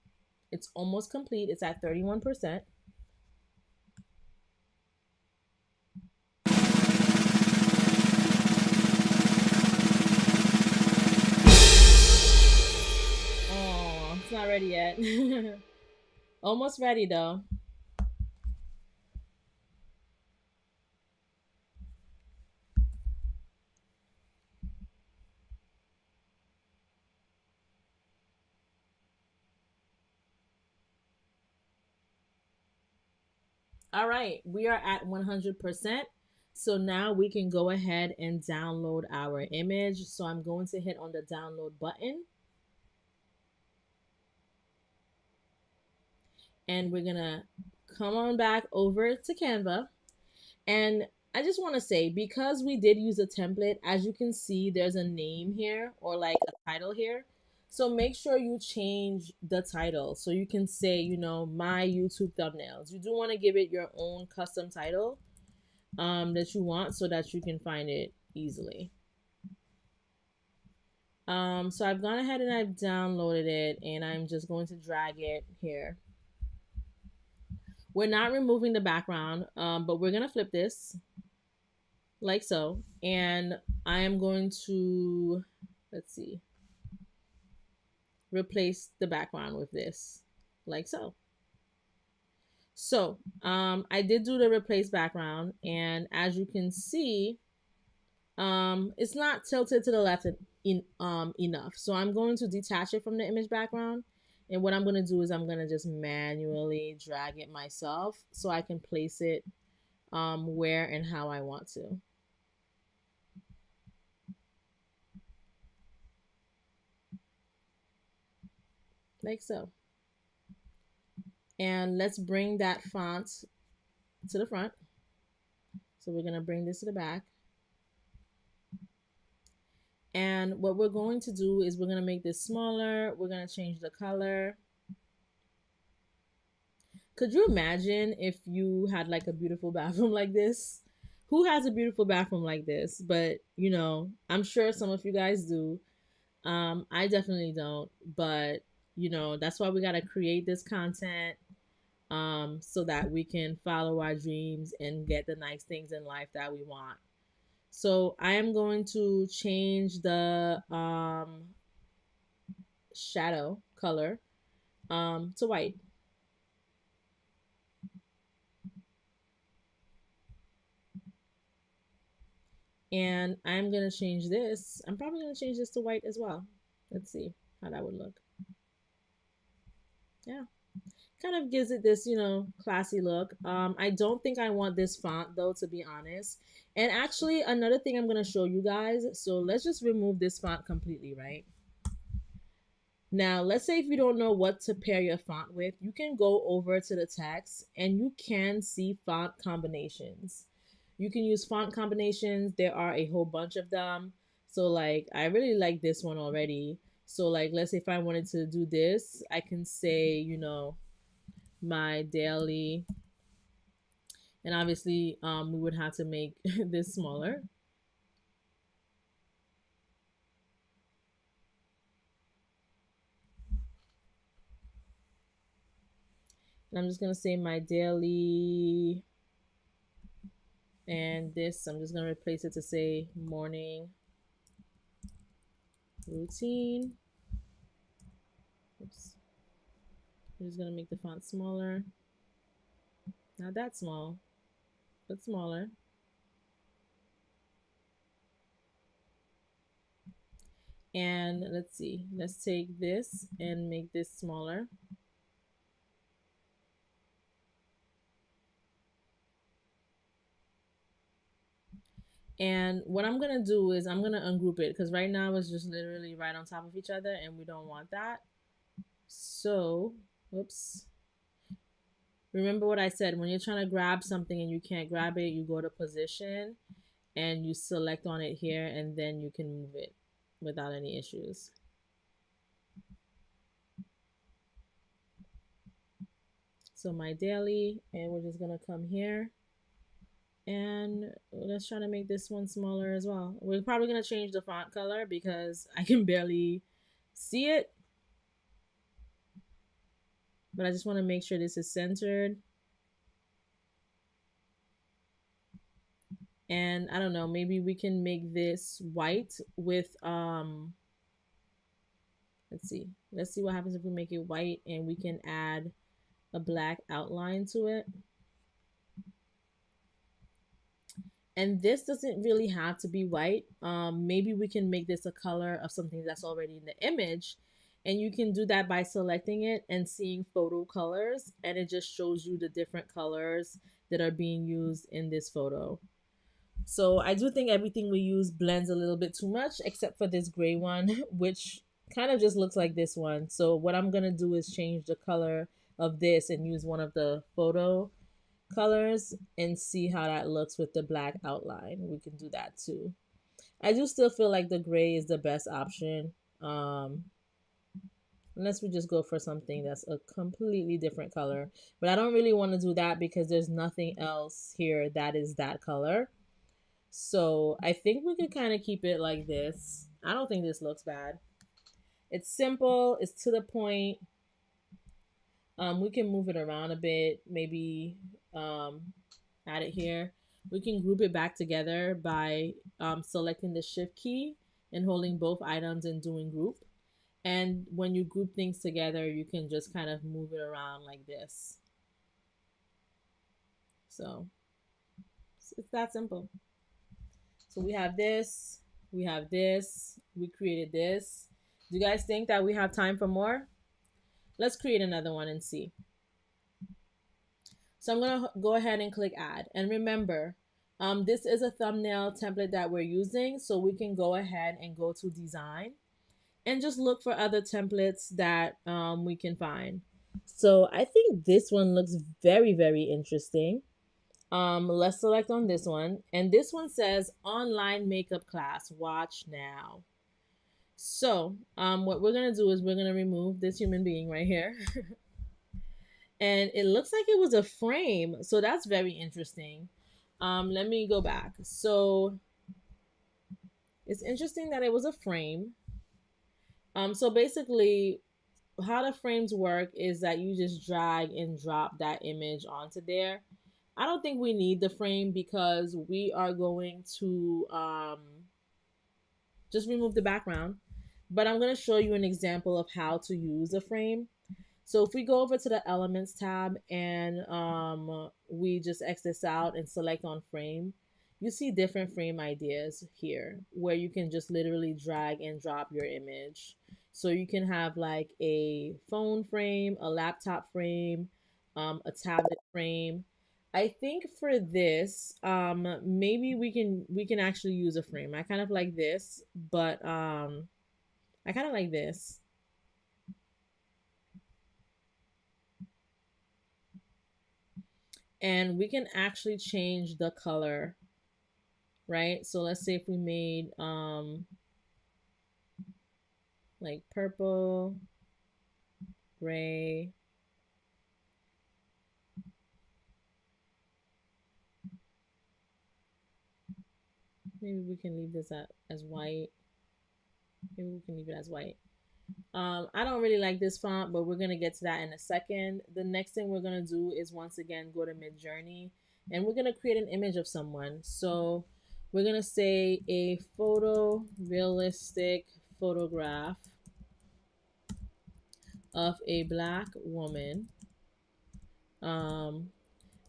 It's almost complete. It's at 31%. Oh, it's not ready yet. Almost ready though. All right, we are at 100%. So now we can go ahead and download our image. So I'm going to hit on the download button. And we're going to come on back over to Canva. And I just want to say, because we did use a template, as you can see, there's a name here or like a title here. So make sure you change the title. So you can say, you know, my YouTube thumbnails. You do want to give it your own custom title that you want so that you can find it easily. So I've gone ahead and I've downloaded it, and I'm just going to drag it here. We're not removing the background, but we're going to flip this like so. And I am going to, let's see, replace the background with this like so. So I did do the replace background, and as you can see, it's not tilted to the left enough. So I'm going to detach it from the image background. And what I'm going to do is I'm going to just manually drag it myself so I can place it where and how I want to. Like so. And let's bring that font to the front. So we're going to bring this to the back. And what we're going to do is we're going to make this smaller. We're going to change the color. Could you imagine if you had like a beautiful bathroom like this? Who has a beautiful bathroom like this? But, you know, I'm sure some of you guys do. I definitely don't. But, you know, that's why we got to create this content so that we can follow our dreams and get the nice things in life that we want. So I am going to change the shadow color to white. And I'm going to change this. I'm probably going to change this to white as well. Let's see how that would look. Yeah. Kind of gives it this, classy look. I don't think I want this font though, to be honest. And actually, another thing I'm going to show you guys. So let's just remove this font completely, right? Now, let's say if you don't know what to pair your font with, you can go over to the text and you can see font combinations. You can use font combinations. There are a whole bunch of them. So like, I really like this one already. So like, let's say if I wanted to do this, I can say, my daily, and obviously we would have to make this smaller. And I'm just gonna say my daily, and this I'm just gonna replace it to say morning routine. Oops. I'm just gonna make the font smaller. Not that small, but smaller. And let's see, let's take this and make this smaller. And what I'm gonna do is I'm gonna ungroup it because right now it's just literally right on top of each other and we don't want that. So, whoops. Remember what I said, when you're trying to grab something and you can't grab it, you go to position and you select on it here and then you can move it without any issues. So my daily, and we're just gonna come here and let's try to make this one smaller as well. We're probably gonna change the font color because I can barely see it, but I just want to make sure this is centered. And I don't know, maybe we can make this white with let's see what happens if we make it white and we can add a black outline to it. And this doesn't really have to be white. Maybe we can make this a color of something that's already in the image. And you can do that by selecting it and seeing photo colors. And it just shows you the different colors that are being used in this photo. So I do think everything we use blends a little bit too much, except for this gray one, which kind of just looks like this one. So what I'm going to do is change the color of this and use one of the photo colors and see how that looks with the black outline. We can do that too. I do still feel like the gray is the best option. Unless we just go for something that's a completely different color. But I don't really want to do that because there's nothing else here that is that color. So I think we could kind of keep it like this. I don't think this looks bad. It's simple. It's to the point. We can move it around a bit. Maybe add it here. We can group it back together by selecting the shift key and holding both items and doing group. And when you group things together, you can just kind of move it around like this. So it's that simple. So we have this, we have this, we created this. Do you guys think that we have time for more? Let's create another one and see. So I'm going to go ahead and click add. And remember, this is a thumbnail template that we're using. So we can go ahead and go to design and just look for other templates that we can find. So I think this one looks very, very interesting. Let's select on this one. And this one says online makeup class, watch now. So what we're going to do is we're going to remove this human being right here. And it looks like it was a frame. So that's very interesting. Let me go back. So it's interesting that it was a frame. So basically, how the frames work is that you just drag and drop that image onto there. I don't think we need the frame because we are going to just remove the background. But I'm going to show you an example of how to use a frame. So if we go over to the elements tab and we just X this out and select on frame, you see different frame ideas here where you can just literally drag and drop your image. So you can have like a phone frame, a laptop frame, a tablet frame. I think for this, maybe we can actually use a frame. I kind of like this, but I kind of like this. And we can actually change the color, right? So let's say if we made like purple, gray, maybe we can leave this as white. Maybe we can leave it as white. I don't really like this font, but we're gonna get to that in a second. The next thing we're gonna do is once again go to Midjourney, and we're gonna create an image of someone. So we're gonna say a realistic photograph of a black woman. Um,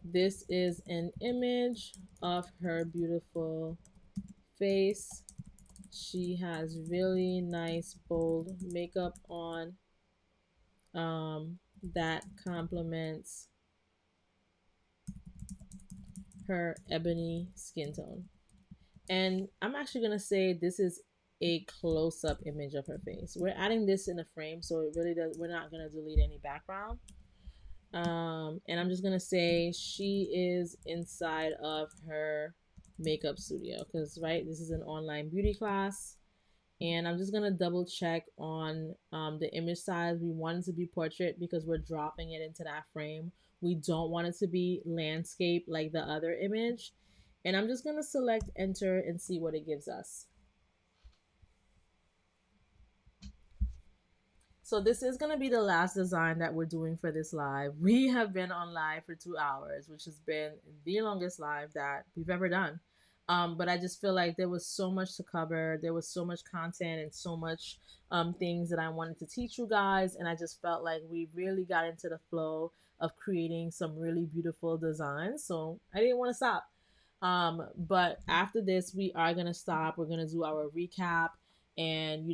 this is an image of her beautiful face. She has really nice bold makeup on, that complements her ebony skin tone. And I'm actually gonna say this is a close-up image of her face. We're adding this in a frame, so it really does. We're not gonna delete any background. And I'm just gonna say she is inside of her makeup studio because right, this is an online beauty class. And I'm just gonna double check on the image size. We want it to be portrait because we're dropping it into that frame. We don't want it to be landscape like the other image. And I'm just gonna select enter and see what it gives us. So this is going to be the last design that we're doing for this live. We have been on live for 2 hours, which has been the longest live that we've ever done. But I just feel like there was so much to cover. There was so much content and so much things that I wanted to teach you guys. And I just felt like we really got into the flow of creating some really beautiful designs. So I didn't want to stop. But after this, we are going to stop. We're going to do our recap, and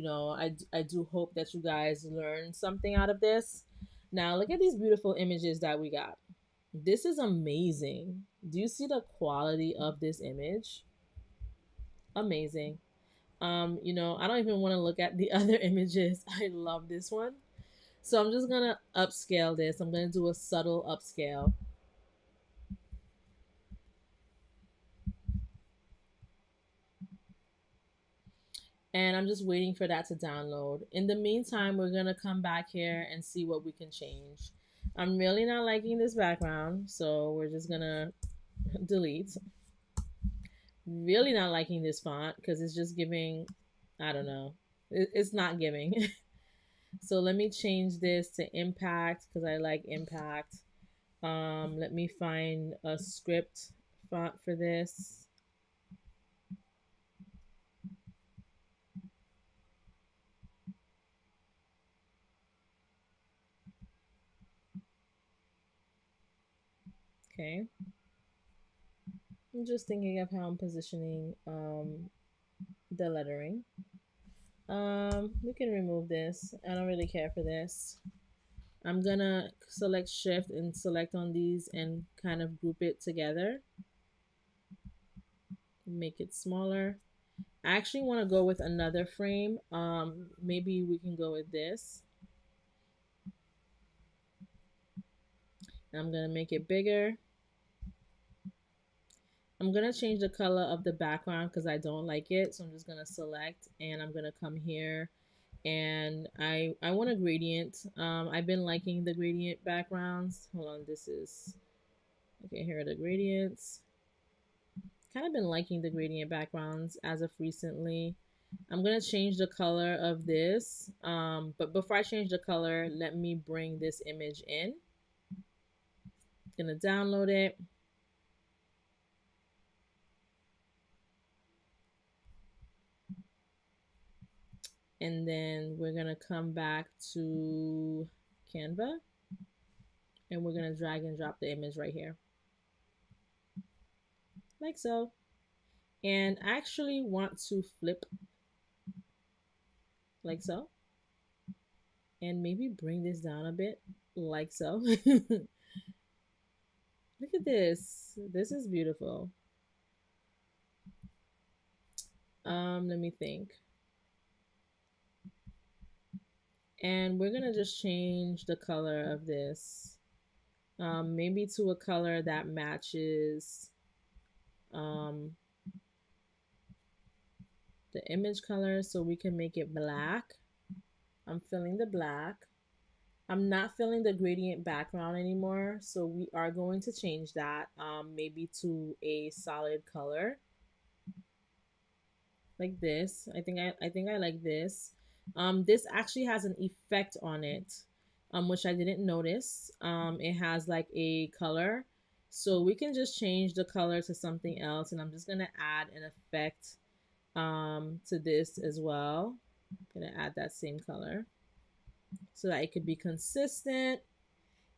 I do hope that you guys learned something out of this. Now look at these beautiful images that we got. This is amazing. Do you see the quality of this image? Amazing. I don't even want to look at the other images. I love this one. So I'm just gonna upscale this. I'm gonna do a subtle upscale. And I'm just waiting for that to download. In the meantime, we're gonna come back here and see what we can change. I'm really not liking this background, so we're just gonna delete. Really not liking this font because it's just giving, I don't know, it's not giving. So let me change this to impact because I like impact. Let me find a script font for this. Okay. I'm just thinking of how I'm positioning the lettering. We can remove this. I don't really care for this. I'm gonna select shift and select on these and kind of group it together. Make it smaller. I actually want to go with another frame. Maybe we can go with this. I'm gonna make it bigger. I'm gonna change the color of the background because I don't like it. So I'm just gonna select and I'm gonna come here and I want a gradient. I've been liking the gradient backgrounds. Hold on, this is okay. Here are the gradients. Kind of been liking the gradient backgrounds as of recently. I'm gonna change the color of this. But before I change the color, let me bring this image in. Gonna download it. And then we're gonna come back to Canva. And we're going to drag and drop the image right here, like so. And I actually want to flip like so, and maybe bring this down a bit like so. Look at this. This is beautiful. Let me think. And we're gonna just change the color of this, maybe to a color that matches the image color, so we can make it black. I'm filling the black. I'm not filling the gradient background anymore, so we are going to change that, maybe to a solid color like this. I think I like this. This actually has an effect on it, which I didn't notice. It has like a color, so we can just change the color to something else, and I'm just gonna add an effect to this as well. I'm gonna add that same color so that it could be consistent,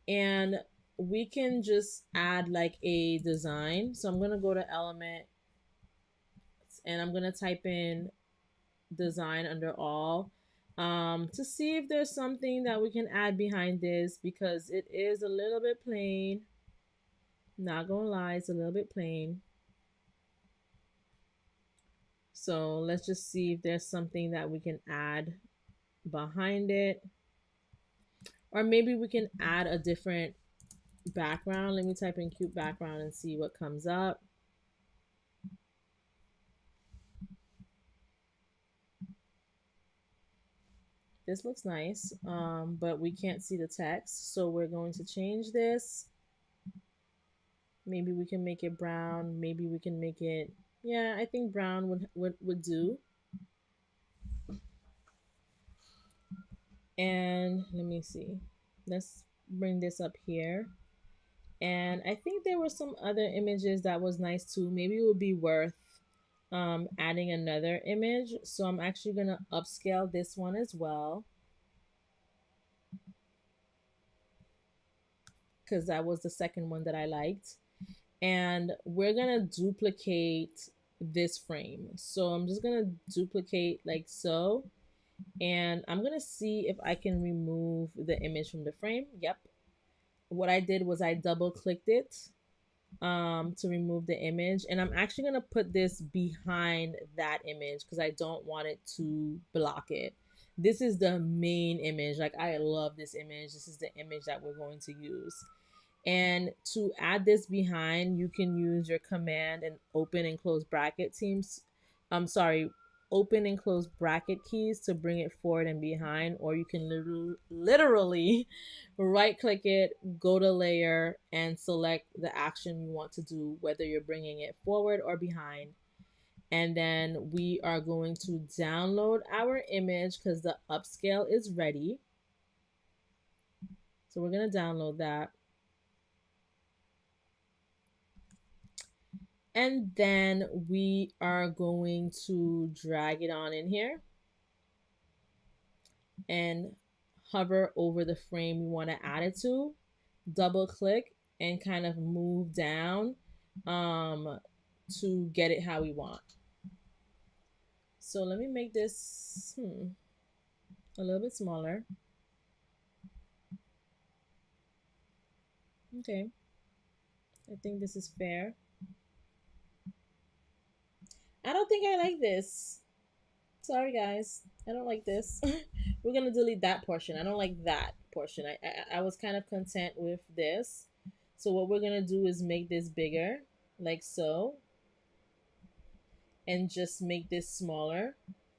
and we can just add like a design. So I'm gonna go to element, and I'm gonna type in design under all, to see if there's something that we can add behind this, because it is a little bit plain. Not gonna lie, it's a little bit plain. So let's just see if there's something that we can add behind it, or maybe we can add a different background. Let me type in cute background and see what comes up. This looks nice, but we can't see the text, so we're going to change this. Maybe we can make it brown. Maybe we can make it, yeah, I think brown would do. And let me see. Let's bring this up here. And I think there were some other images that was nice too. Maybe it would be worth adding another image. So I'm actually going to upscale this one as well, because that was the second one that I liked. And we're gonna duplicate this frame. So I'm just gonna duplicate like so, and I'm gonna see if I can remove the image from the frame. Yep. What I did was I double clicked it to remove the image, and I'm actually gonna put this behind that image because I don't want it to block it. This is the main image. Like, I love this image. This is the image that we're going to use. And to add this behind, you can use your command and open and close bracket teams. I'm sorry, open and close bracket keys to bring it forward and behind, or you can literally right click it, go to layer, and select the action you want to do, whether you're bringing it forward or behind. And then we are going to download our image because the upscale is ready. So we're going to download that. And then we are going to drag it on in here and hover over the frame we want to add it to, double click, and kind of move down to get it how we want. So let me make this a little bit smaller. Okay, I think this is fair. I don't think I like this. Sorry guys, I don't like this. We're gonna delete that portion. I don't like that portion. I was kind of content with this. So what we're gonna do is make this bigger, like so, and just make this smaller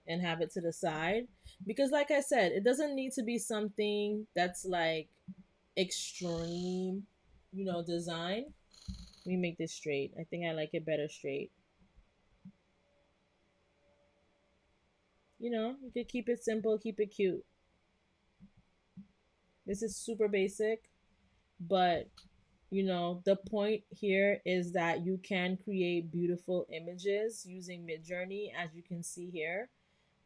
and have it to the side. Because like I said, it doesn't need to be something that's like extreme, design. Let me make this straight. I think I like it better straight. You could keep it simple, keep it cute. This is super basic, but the point here is that you can create beautiful images using Midjourney, as you can see here.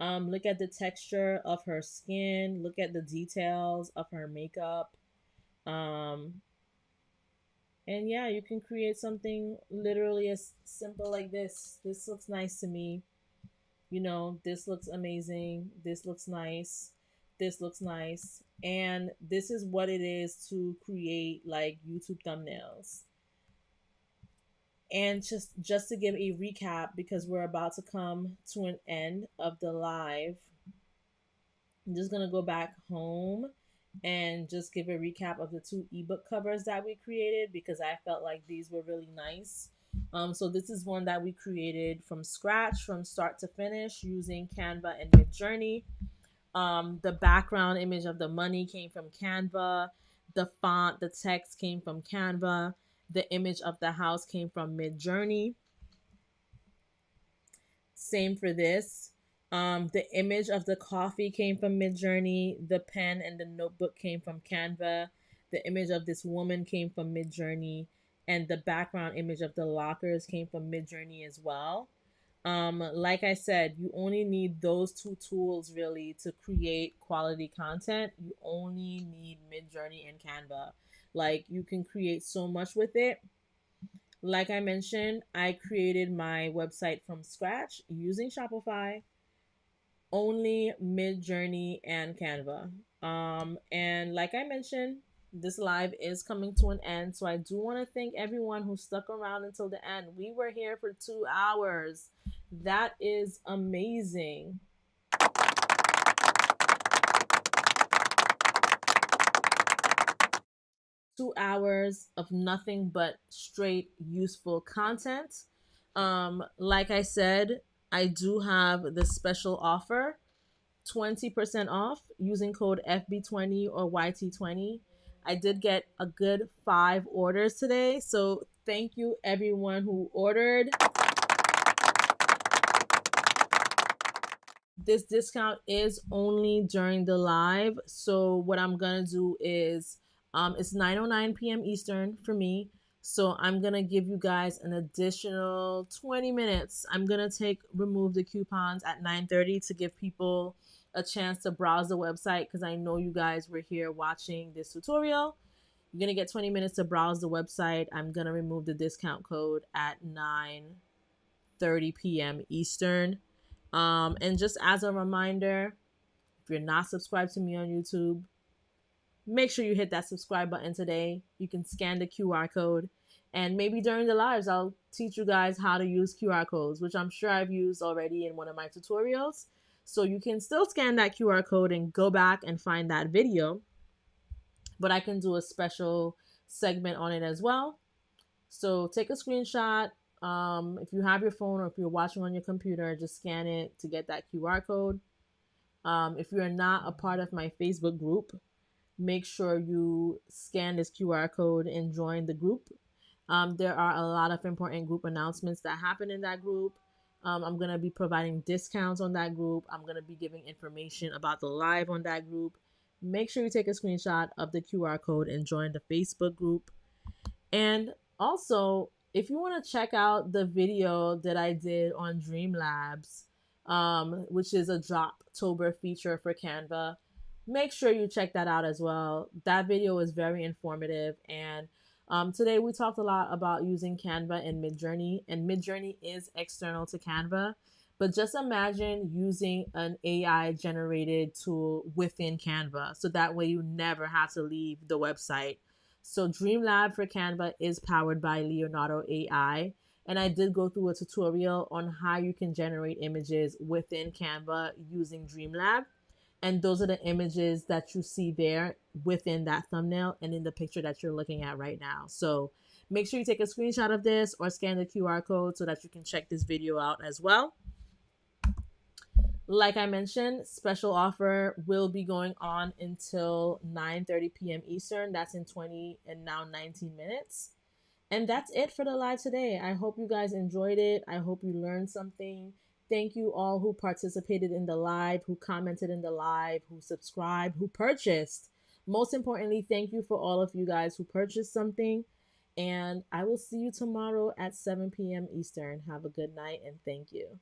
Look at the texture of her skin. Look at the details of her makeup. And yeah, you can create something literally as simple like this. This looks nice to me. You know, this looks amazing. This looks nice. This looks nice. And this is what it is to create like YouTube thumbnails. And just to give a recap, because we're about to come to an end of the live, I'm just gonna go back home and just give a recap of the two ebook covers that we created, because I felt like these were really nice. So this is one that we created from scratch, from start to finish, using Canva and Midjourney. The background image of the money came from Canva. The font, the text came from Canva. The image of the house came from Midjourney. Same for this. The image of the coffee came from Midjourney. The pen and the notebook came from Canva. The image of this woman came from Midjourney. And the background image of the lockers came from Midjourney as well. Like I said, you only need those two tools really to create quality content. You only need Midjourney and Canva. Like, you can create so much with it. Like I mentioned, I created my website from scratch using Shopify, only Midjourney and Canva. And like I mentioned, this live is coming to an end. So I do want to thank everyone who stuck around until the end. We were here for 2 hours. That is amazing. 2 hours of nothing but straight useful content. Like I said, I do have the special offer, 20% off using code FB20 or YT20. I did get a good 5 orders today. So thank you everyone who ordered. This discount is only during the live. So what I'm gonna do is it's 9:09 p.m. Eastern for me. So I'm gonna give you guys an additional 20 minutes. I'm gonna remove the coupons at 9:30 to give people a chance to browse the website, because I know you guys were here watching this tutorial. You're gonna get 20 minutes to browse the website. I'm gonna remove the discount code at 9:30 p.m. Eastern. And just as a reminder, if you're not subscribed to me on YouTube, make sure you hit that subscribe button today. You can scan the QR code. And maybe during the lives, I'll teach you guys how to use QR codes, which I'm sure I've used already in one of my tutorials. So you can still scan that QR code and go back and find that video. But I can do a special segment on it as well. So take a screenshot. If you have your phone or if you're watching on your computer, just scan it to get that QR code. If you're not a part of my Facebook group, make sure you scan this QR code and join the group. There are a lot of important group announcements that happen in that group. I'm going to be providing discounts on that group. I'm going to be giving information about the live on that group. Make sure you take a screenshot of the QR code and join the Facebook group. And also, if you want to check out the video that I did on Dreamlabs, which is a Droptober feature for Canva, make sure you check that out as well. That video is very informative. And today we talked a lot about using Canva and Midjourney, and Midjourney is external to Canva. But just imagine using an AI generated tool within Canva. So that way you never have to leave the website. So Dreamlab for Canva is powered by Leonardo AI. And I did go through a tutorial on how you can generate images within Canva using Dreamlab. And those are the images that you see there within that thumbnail and in the picture that you're looking at right now. So make sure you take a screenshot of this or scan the QR code so that you can check this video out as well. Like I mentioned, special offer will be going on until 9:30 p.m. Eastern. That's in 20 and now 19 minutes. And that's it for the live today. I hope you guys enjoyed it. I hope you learned something. Thank you all who participated in the live, who commented in the live, who subscribed, who purchased. Most importantly, thank you for all of you guys who purchased something. And I will see you tomorrow at 7 p.m. Eastern. Have a good night and thank you.